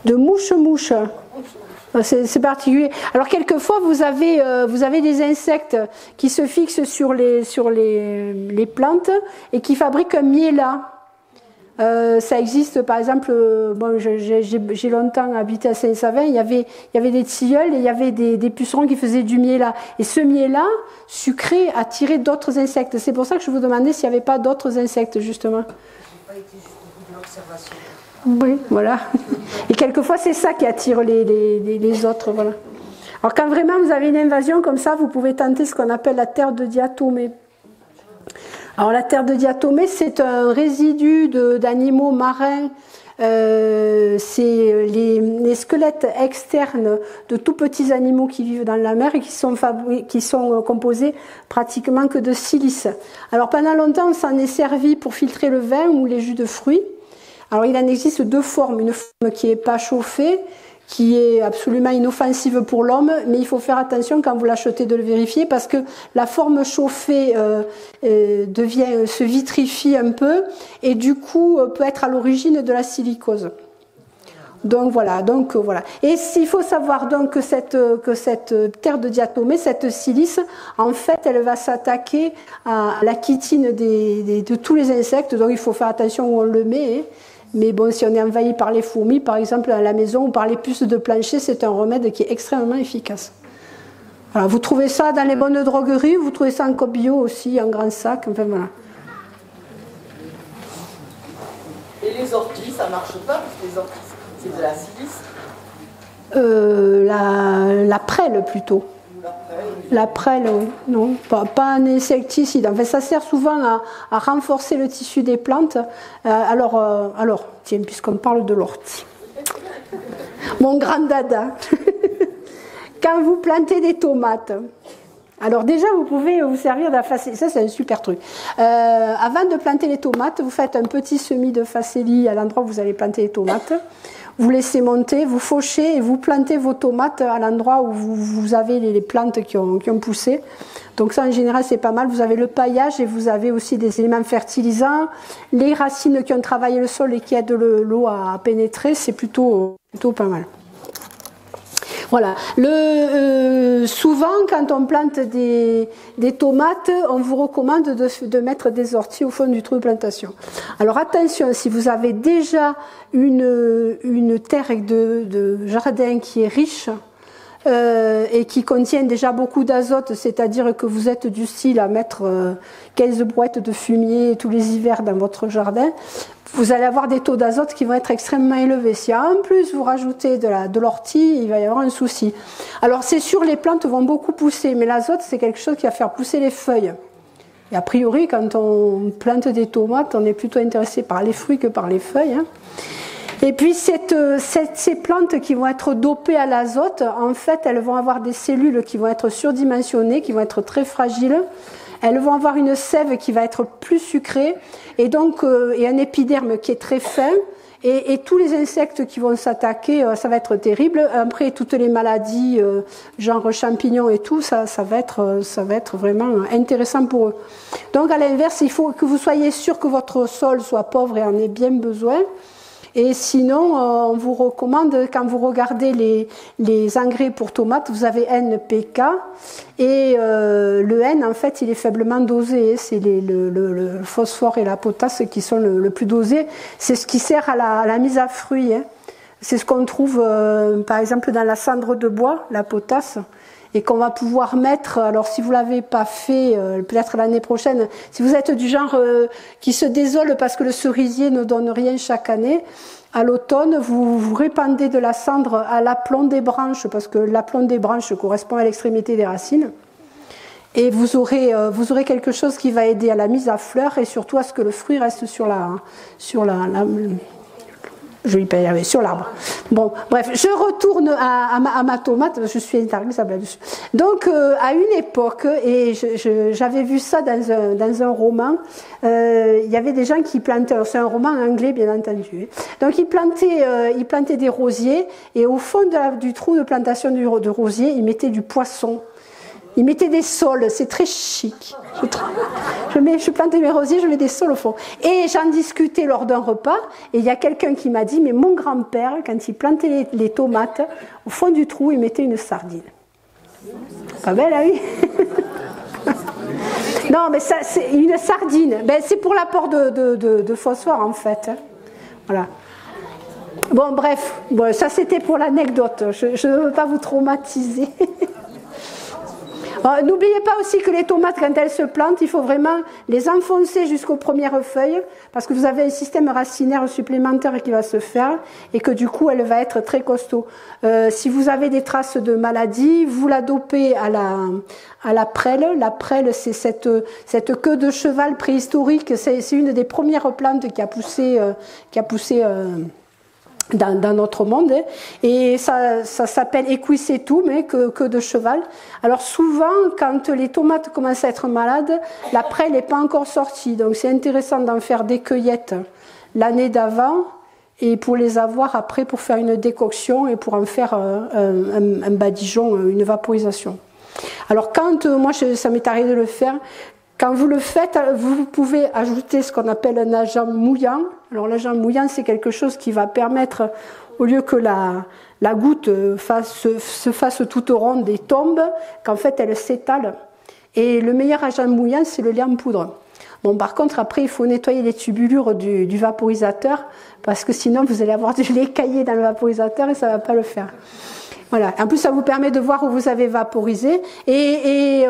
De mouche. C'est particulier. Alors quelquefois vous avez des insectes qui se fixent sur les plantes et qui fabriquent un miella. Ça existe, par exemple, bon, j'ai longtemps habité à Saint-Savin, il y avait des tilleuls et il y avait des pucerons qui faisaient du miella. Et ce miella sucré attirait d'autres insectes. C'est pour ça que je vous demandais s'il n'y avait pas d'autres insectes, justement. Je n'ai pas été jusqu'au bout de l'observation. Oui, voilà. Et quelquefois, c'est ça qui attire les autres, voilà. Alors quand vraiment vous avez une invasion comme ça, vous pouvez tenter ce qu'on appelle la terre de diatomée. Alors la terre de diatomée, c'est un résidu d'animaux marins. C'est les squelettes externes de tout petits animaux qui vivent dans la mer et qui sont composés pratiquement que de silice. Alors pendant longtemps, on s'en est servi pour filtrer le vin ou les jus de fruits. Alors il en existe deux formes, une forme qui n'est pas chauffée, qui est absolument inoffensive pour l'homme, mais il faut faire attention quand vous l'achetez de le vérifier parce que la forme chauffée se vitrifie un peu et du coup peut être à l'origine de la silicose. Donc voilà. Et il faut savoir donc que cette terre de diatomée, cette silice, en fait, elle va s'attaquer à la chitine de tous les insectes, donc il faut faire attention où on le met. Hein. Mais bon, si on est envahi par les fourmis, par exemple, à la maison, ou par les puces de plancher, c'est un remède qui est extrêmement efficace. Voilà, vous trouvez ça dans les bonnes drogueries, vous trouvez ça en coop bio aussi, en grand sac, enfin voilà. Et les orties, ça marche pas, parce que les orties, c'est de la silice. La prêle plutôt. La prêle, oui. Non, pas un insecticide. En fait, ça sert souvent à renforcer le tissu des plantes. Alors, tiens, puisqu'on parle de l'ortie. Mon grand dada. Quand vous plantez des tomates, alors déjà, vous pouvez vous servir de la facélie. Ça, c'est un super truc. Avant de planter les tomates, vous faites un petit semis de facélie à l'endroit où vous allez planter les tomates. Vous laissez monter, vous fauchez et vous plantez vos tomates à l'endroit où vous avez les plantes qui ont poussé. Donc ça, en général, c'est pas mal. Vous avez le paillage et vous avez aussi des éléments fertilisants. Les racines qui ont travaillé le sol et qui aident l'eau à pénétrer, c'est plutôt pas mal. Voilà. Souvent, quand on plante des tomates, on vous recommande de mettre des orties au fond du trou de plantation. Alors attention, si vous avez déjà une terre de jardin qui est riche et qui contient déjà beaucoup d'azote, c'est-à-dire que vous êtes du style à mettre 15 brouettes de fumier tous les hivers dans votre jardin, vous allez avoir des taux d'azote qui vont être extrêmement élevés. Si en plus vous rajoutez de l'ortie, il va y avoir un souci. Alors c'est sûr, les plantes vont beaucoup pousser, mais l'azote c'est quelque chose qui va faire pousser les feuilles. Et a priori, quand on plante des tomates, on est plutôt intéressé par les fruits que par les feuilles. Hein. Et puis ces plantes qui vont être dopées à l'azote, en fait, elles vont avoir des cellules qui vont être surdimensionnées, qui vont être très fragiles. Elles vont avoir une sève qui va être plus sucrée et donc et un épiderme qui est très fin. Et tous les insectes qui vont s'attaquer, ça va être terrible. Après, toutes les maladies, genre champignons et tout, ça va être vraiment intéressant pour eux. Donc, à l'inverse, il faut que vous soyez sûr que votre sol soit pauvre et en ait bien besoin. Et sinon, on vous recommande, quand vous regardez les engrais pour tomates, vous avez NPK. Et le N, en fait, il est faiblement dosé. C'est le phosphore et la potasse qui sont le plus dosés. C'est ce qui sert à la mise à fruit. Hein. C'est ce qu'on trouve, par exemple, dans la cendre de bois, la potasse. Et qu'on va pouvoir mettre, alors si vous ne l'avez pas fait, peut-être l'année prochaine, si vous êtes du genre qui se désole parce que le cerisier ne donne rien chaque année, à l'automne, vous répandez de la cendre à l'aplomb des branches, parce que l'aplomb des branches correspond à l'extrémité des racines. Et vous aurez quelque chose qui va aider à la mise à fleur et surtout à ce que le fruit reste sur l'arbre. Bon, bref, je retourne à ma tomate, je suis intéressée là-dessus. Donc, à une époque, et j'avais vu ça dans un roman, il y avait des gens qui plantaient, c'est un roman anglais bien entendu, donc ils plantaient des rosiers, et au fond du trou de plantation de rosier, ils mettaient du poisson. Ils mettaient des saules, c'est très chic. Je plantais mes rosiers, je mets des saules au fond. Et j'en discutais lors d'un repas, et il y a quelqu'un qui m'a dit, mais mon grand-père, quand il plantait les tomates, au fond du trou, il mettait une sardine. Pas belle, ah oui. Non, mais ça, c'est une sardine. Ben, c'est pour l'apport de phosphore, en fait. Voilà. Bon, bref, ça c'était pour l'anecdote. Je ne veux pas vous traumatiser. N'oubliez pas aussi que les tomates, quand elles se plantent, il faut vraiment les enfoncer jusqu'aux premières feuilles parce que vous avez un système racinaire supplémentaire qui va se faire et que du coup, elle va être très costaud. Si vous avez des traces de maladie, vous la dopez à la prêle. La prêle, c'est cette queue de cheval préhistorique. C'est une des premières plantes qui a poussé dans notre monde, hein. Et ça s'appelle equisetum, mais que de cheval. Alors souvent, quand les tomates commencent à être malades, la prêle n'est pas encore sortie, donc c'est intéressant d'en faire des cueillettes l'année d'avant, et pour les avoir après pour faire une décoction et pour en faire un badigeon, une vaporisation. Alors moi ça m'est arrivé de le faire. Quand vous le faites, vous pouvez ajouter ce qu'on appelle un agent mouillant. Alors l'agent mouillant, c'est quelque chose qui va permettre, au lieu que la goutte se fasse toute ronde et tombe, qu'en fait elle s'étale. Et le meilleur agent mouillant, c'est le lait en poudre. Bon, par contre, après, il faut nettoyer les tubulures du vaporisateur, parce que sinon, vous allez avoir du lait caillé dans le vaporisateur et ça ne va pas le faire. Voilà. En plus, ça vous permet de voir où vous avez vaporisé. Et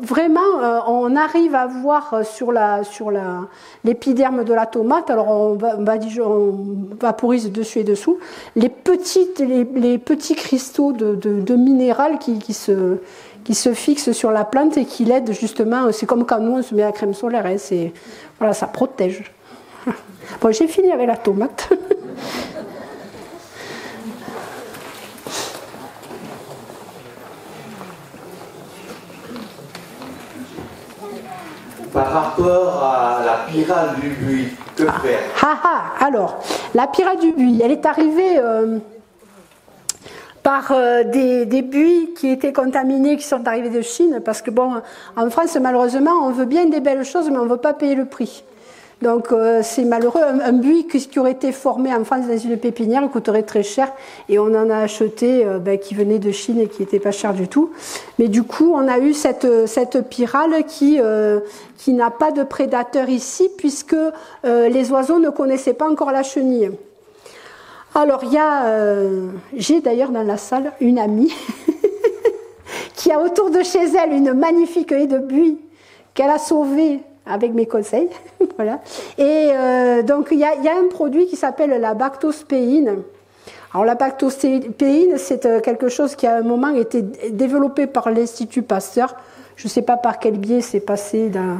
vraiment, on arrive à voir sur l'épiderme de la tomate, alors on vaporise dessus et dessous, les petits cristaux de minéral qui se fixent sur la plante et qui l'aident justement. C'est comme quand nous, on se met la crème solaire. Hein, voilà, ça protège. Bon, j'ai fini avec la tomate. Par rapport à la pyrale du buis, que faire? Alors, la pyrale du buis, elle est arrivée par des buis qui étaient contaminés, qui sont arrivés de Chine, parce que bon, en France, malheureusement, on veut bien des belles choses, mais on ne veut pas payer le prix. Donc c'est malheureux, un buis qui aurait été formé en France dans une pépinière coûterait très cher, et on en a acheté qui venait de Chine et qui n'était pas cher du tout. Mais du coup on a eu cette pyrale qui n'a pas de prédateur ici, puisque les oiseaux ne connaissaient pas encore la chenille. Alors j'ai d'ailleurs dans la salle une amie qui a autour de chez elle une magnifique haie de buis qu'elle a sauvée avec mes conseils. Voilà. Et donc il y a un produit qui s'appelle la bactospéine. Alors la bactospéine, c'est quelque chose qui à un moment a été développé par l'Institut Pasteur. Je ne sais pas par quel biais c'est passé dans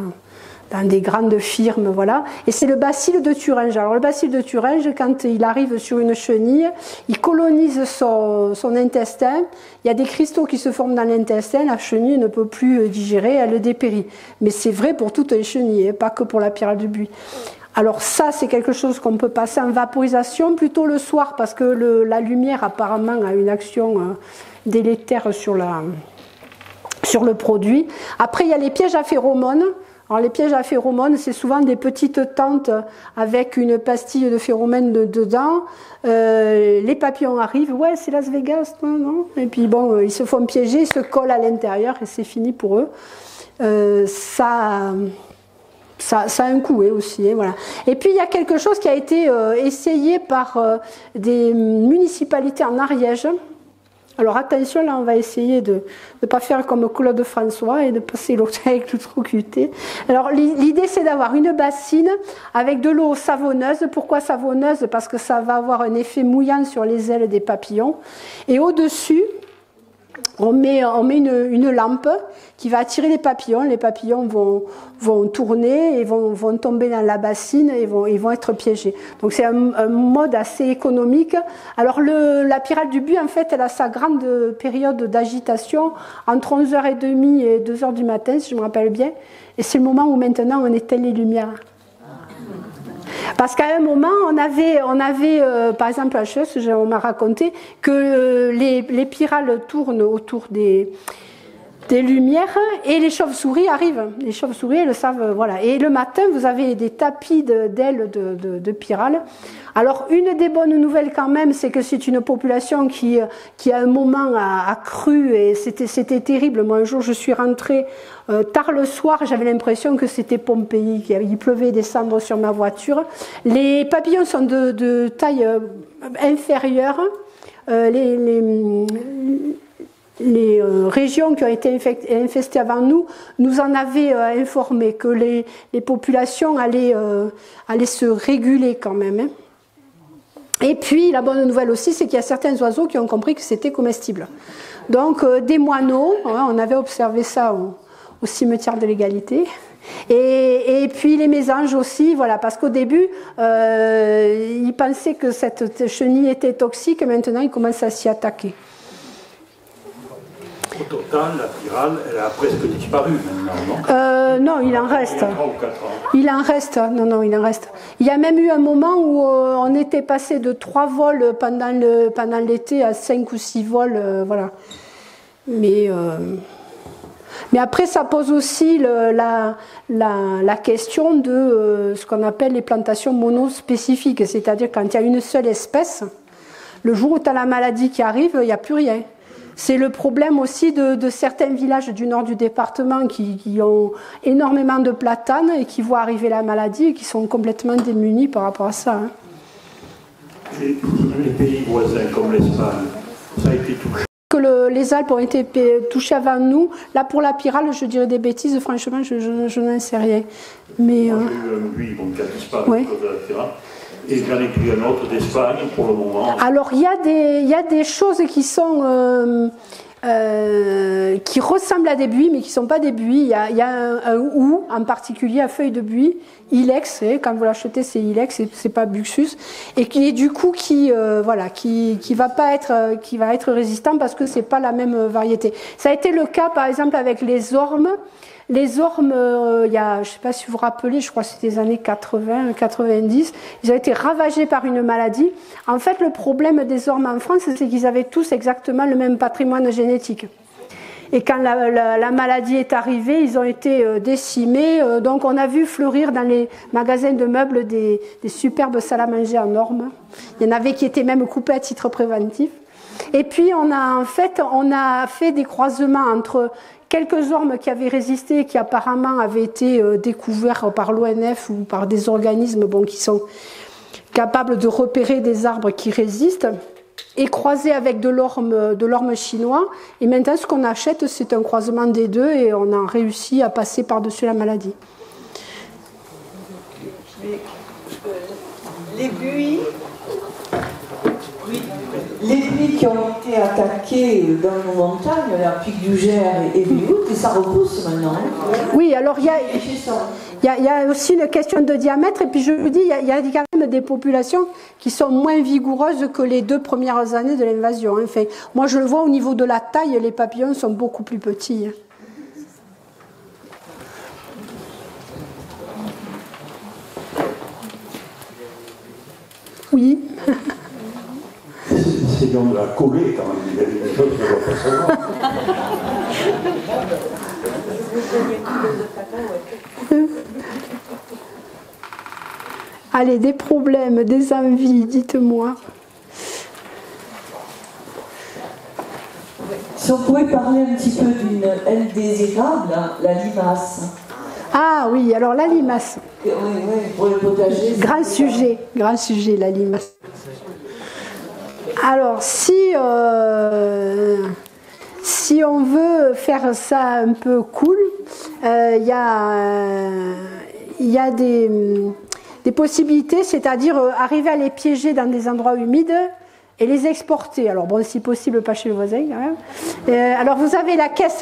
des grandes firmes, voilà. Et c'est le bacille de Thuringe. Alors le bacille de Thuringe, quand il arrive sur une chenille, il colonise son intestin. Il y a des cristaux qui se forment dans l'intestin. La chenille ne peut plus digérer, elle dépérit. Mais c'est vrai pour toutes les chenilles, pas que pour la pyrale du buis. Alors ça, c'est quelque chose qu'on peut passer en vaporisation plutôt le soir, parce que la lumière apparemment a une action délétère sur le produit. Après, il y a les pièges à phéromones. Alors les pièges à phéromones, c'est souvent des petites tentes avec une pastille de phéromone dedans. Les papillons arrivent, ouais, c'est Las Vegas, non. Et puis bon, ils se font piéger, ils se collent à l'intérieur et c'est fini pour eux. Ça a un coût aussi, voilà. Et puis il y a quelque chose qui a été essayé par des municipalités en Ariège. Alors attention, là on va essayer de ne pas faire comme Claude François et de passer l'eau avec l'électrocuté. Alors l'idée c'est d'avoir une bassine avec de l'eau savonneuse. Pourquoi savonneuse? Parce que ça va avoir un effet mouillant sur les ailes des papillons. Et au-dessus, on met une lampe qui va attirer les papillons. Les papillons vont tourner et vont tomber dans la bassine et vont être piégés. Donc c'est un mode assez économique. Alors la pyrale du buis, en fait, elle a sa grande période d'agitation entre 11h30 et 2h du matin, si je me rappelle bien. Et c'est le moment où maintenant on éteint les lumières. Parce qu'à un moment, on avait par exemple à Chess, on m'a raconté que les pyrales tournent autour des lumières et les chauves-souris arrivent. Les chauves-souris, elles le savent, voilà. Et le matin, vous avez des tapis d'ailes de pyrales. Alors, une des bonnes nouvelles quand même, c'est que c'est une population qui à un moment a cru et c'était terrible. Moi, un jour, je suis rentrée tard le soir, j'avais l'impression que c'était Pompéi, qu'il pleuvait des cendres sur ma voiture. Les papillons sont de taille inférieure. Les régions qui ont été infestées avant nous en avaient informé que les populations allaient se réguler quand même. Hein. Et puis la bonne nouvelle aussi, c'est qu'il y a certains oiseaux qui ont compris que c'était comestible. Donc des moineaux, on avait observé ça au cimetière de l'égalité. Et puis les mésanges aussi, voilà, parce qu'au début, ils pensaient que cette chenille était toxique, et maintenant ils commencent à s'y attaquer. Au total, la pyrale, elle a presque disparu maintenant, non? Non, il en reste. Il y a 3 ou 4 ans. Il en reste, non, il en reste. Il y a même eu un moment où on était passé de 3 vols pendant l'été à 5 ou 6 vols, voilà. Mais après, ça pose aussi la question de ce qu'on appelle les plantations monospécifiques, c'est-à-dire quand il y a une seule espèce, le jour où tu as la maladie qui arrive, il n'y a plus rien. C'est le problème aussi de certains villages du nord du département qui ont énormément de platanes et qui voient arriver la maladie et qui sont complètement démunis par rapport à ça. Hein. Et les pays voisins comme l'Espagne, Ça a été touché. Que les Alpes ont été touchées avant nous. Là, pour la pyrale, je dirais des bêtises, franchement, je n'en sais rien. Mais, moi, j'ai eu un buis qui a disparu ouais. à cause de la pyrale. Et j'en ai pris un autre d'Espagne pour le moment. Alors, il y a des choses qui sont... qui ressemblent à des buis, mais qui ne sont pas des buis. Il y a un hou, en particulier à feuilles de buis, ilex, quand vous l'achetez c'est ilex, c'est pas buxus, et qui est du coup qui va être résistant parce que c'est pas la même variété. Ça a été le cas par exemple avec les ormes. Les ormes, je ne sais pas si vous vous rappelez, je crois que c'était les années 80, 90, ils ont été ravagés par une maladie. En fait, le problème des ormes en France, c'est qu'ils avaient tous exactement le même patrimoine génétique. Et quand la maladie est arrivée, ils ont été décimés. Donc on a vu fleurir dans les magasins de meubles des superbes salles à manger en ormes. Il y en avait qui étaient même coupés à titre préventif. Et puis on a fait des croisements entre quelques ormes qui avaient résisté, qui apparemment avaient été découverts par l'ONF ou par des organismes qui sont capables de repérer des arbres qui résistent, et croisés avec de l'orme chinois. Et maintenant, ce qu'on achète, c'est un croisement des deux et on a réussi à passer par-dessus la maladie. Les buis... Les buis qui ont été attaqués dans nos montagnes, la pic du Gers et Bigout, et ça repousse maintenant. Oui, alors il y a aussi une question de diamètre, et puis je vous dis, il y a quand même des populations qui sont moins vigoureuses que les 2 premières années de l'invasion. Enfin, moi je le vois au niveau de la taille, les papillons sont beaucoup plus petits. Oui. C'est donc de la coller quand même, il y a des choses que je ne vois pas savoir. Allez, des problèmes, des envies, dites-moi. Si on pouvait parler un petit peu d'une indésirable, la limace. Ah oui, alors la limace. Oui, pour les potagers. Grand sujet, la limace. Alors, si on veut faire ça un peu cool, il y a des possibilités, c'est-à-dire arriver à les piéger dans des endroits humides et les exporter. Alors bon, si possible, pas chez le voisin quand même. Alors vous avez la caisse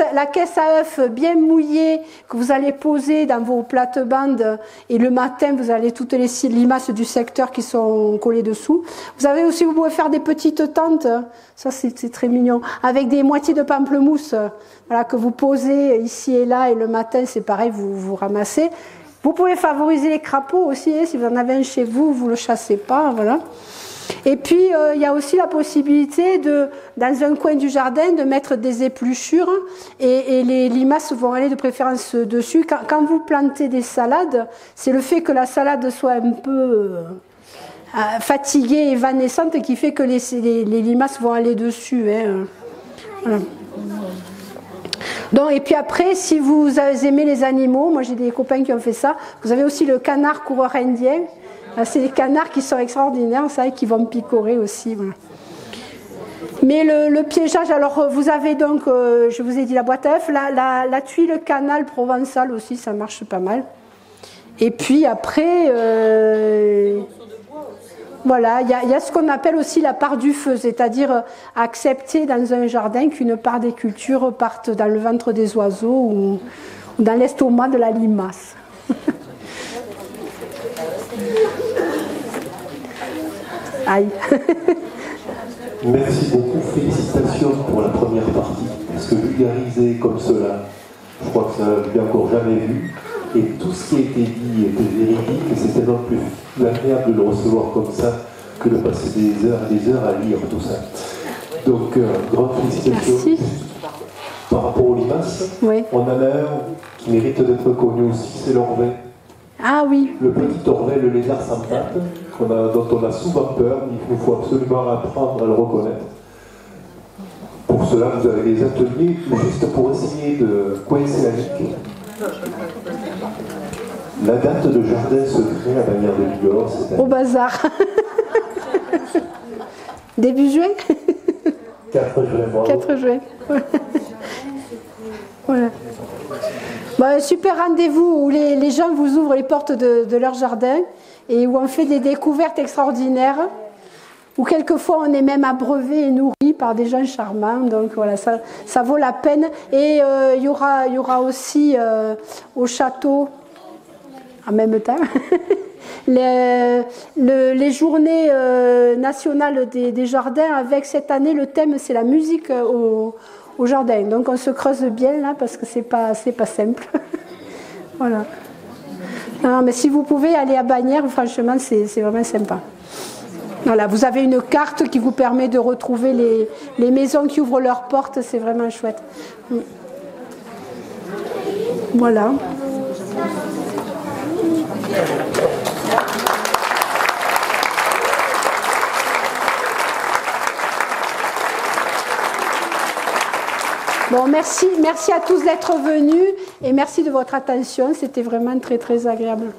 à œufs bien mouillée que vous allez poser dans vos plates-bandes et le matin vous avez toutes les limaces du secteur qui sont collées dessous. Vous avez aussi, vous pouvez faire des petites tentes, ça c'est très mignon, avec des moitiés de pamplemousse, voilà, que vous posez ici et là, et le matin c'est pareil, vous ramassez. Vous pouvez favoriser les crapauds aussi, si vous en avez un chez vous, vous ne le chassez pas, voilà. Et puis, il y a aussi la possibilité, dans un coin du jardin, de mettre des épluchures et les limaces vont aller de préférence dessus. Quand vous plantez des salades, c'est le fait que la salade soit un peu fatiguée, évanescente, qui fait que les limaces vont aller dessus. Hein. Voilà. Donc, et puis après, si vous aimez les animaux, moi j'ai des copains qui ont fait ça, vous avez aussi le canard coureur indien. C'est des canards qui sont extraordinaires, ça, et qui vont picorer aussi. Voilà. Mais le piégeage, alors vous avez donc, je vous ai dit la boîte à œufs, la tuile canal provençale aussi, ça marche pas mal. Et puis après, voilà, il y a ce qu'on appelle aussi la part du feu, c'est-à-dire accepter dans un jardin qu'une part des cultures parte dans le ventre des oiseaux ou dans l'estomac de la limace. Aïe. Merci beaucoup, félicitations pour la première partie, parce que vulgariser comme cela, je crois que ça n'a encore jamais vu, et tout ce qui a été dit était véridique, et c'était non plus agréable de le recevoir comme ça que de passer des heures et des heures à lire tout ça. Donc, grande félicitations. Merci. Par rapport aux limaces, oui. On en a un qui mérite d'être connu aussi, c'est l'orvet. Ah oui. Le petit orvet, le lézard sans pattes, dont on a souvent peur, il nous faut absolument apprendre à le reconnaître. Pour cela, vous avez des ateliers juste pour essayer de coincer la ligue. La date de jardin secret à Bagnères de Bigorre, c'est au bazar. Début juin. 4 juin, bravo. 4 juin. Voilà. Bon, super rendez-vous où les gens vous ouvrent les portes de leur jardin et où on fait des découvertes extraordinaires, où quelquefois on est même abreuvé et nourri par des gens charmants. Donc voilà, ça vaut la peine. Et il y aura aussi au château, en même temps, les journées nationales des jardins, avec cette année le thème c'est la musique au jardin. Donc on se creuse bien là parce que c'est pas simple. Voilà. Non, mais si vous pouvez aller à Bagnères, franchement c'est vraiment sympa. Voilà, vous avez une carte qui vous permet de retrouver les maisons qui ouvrent leurs portes, c'est vraiment chouette. Voilà. Bon, merci à tous d'être venus et merci de votre attention, c'était vraiment très très agréable.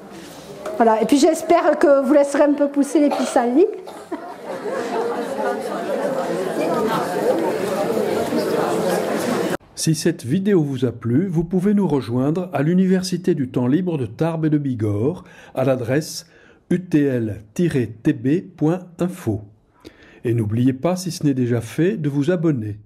Voilà, et puis j'espère que vous laisserez un peu pousser les pissenlits. Si cette vidéo vous a plu, vous pouvez nous rejoindre à l'Université du temps libre de Tarbes et de Bigorre à l'adresse utl-tb.info. Et n'oubliez pas, si ce n'est déjà fait, de vous abonner.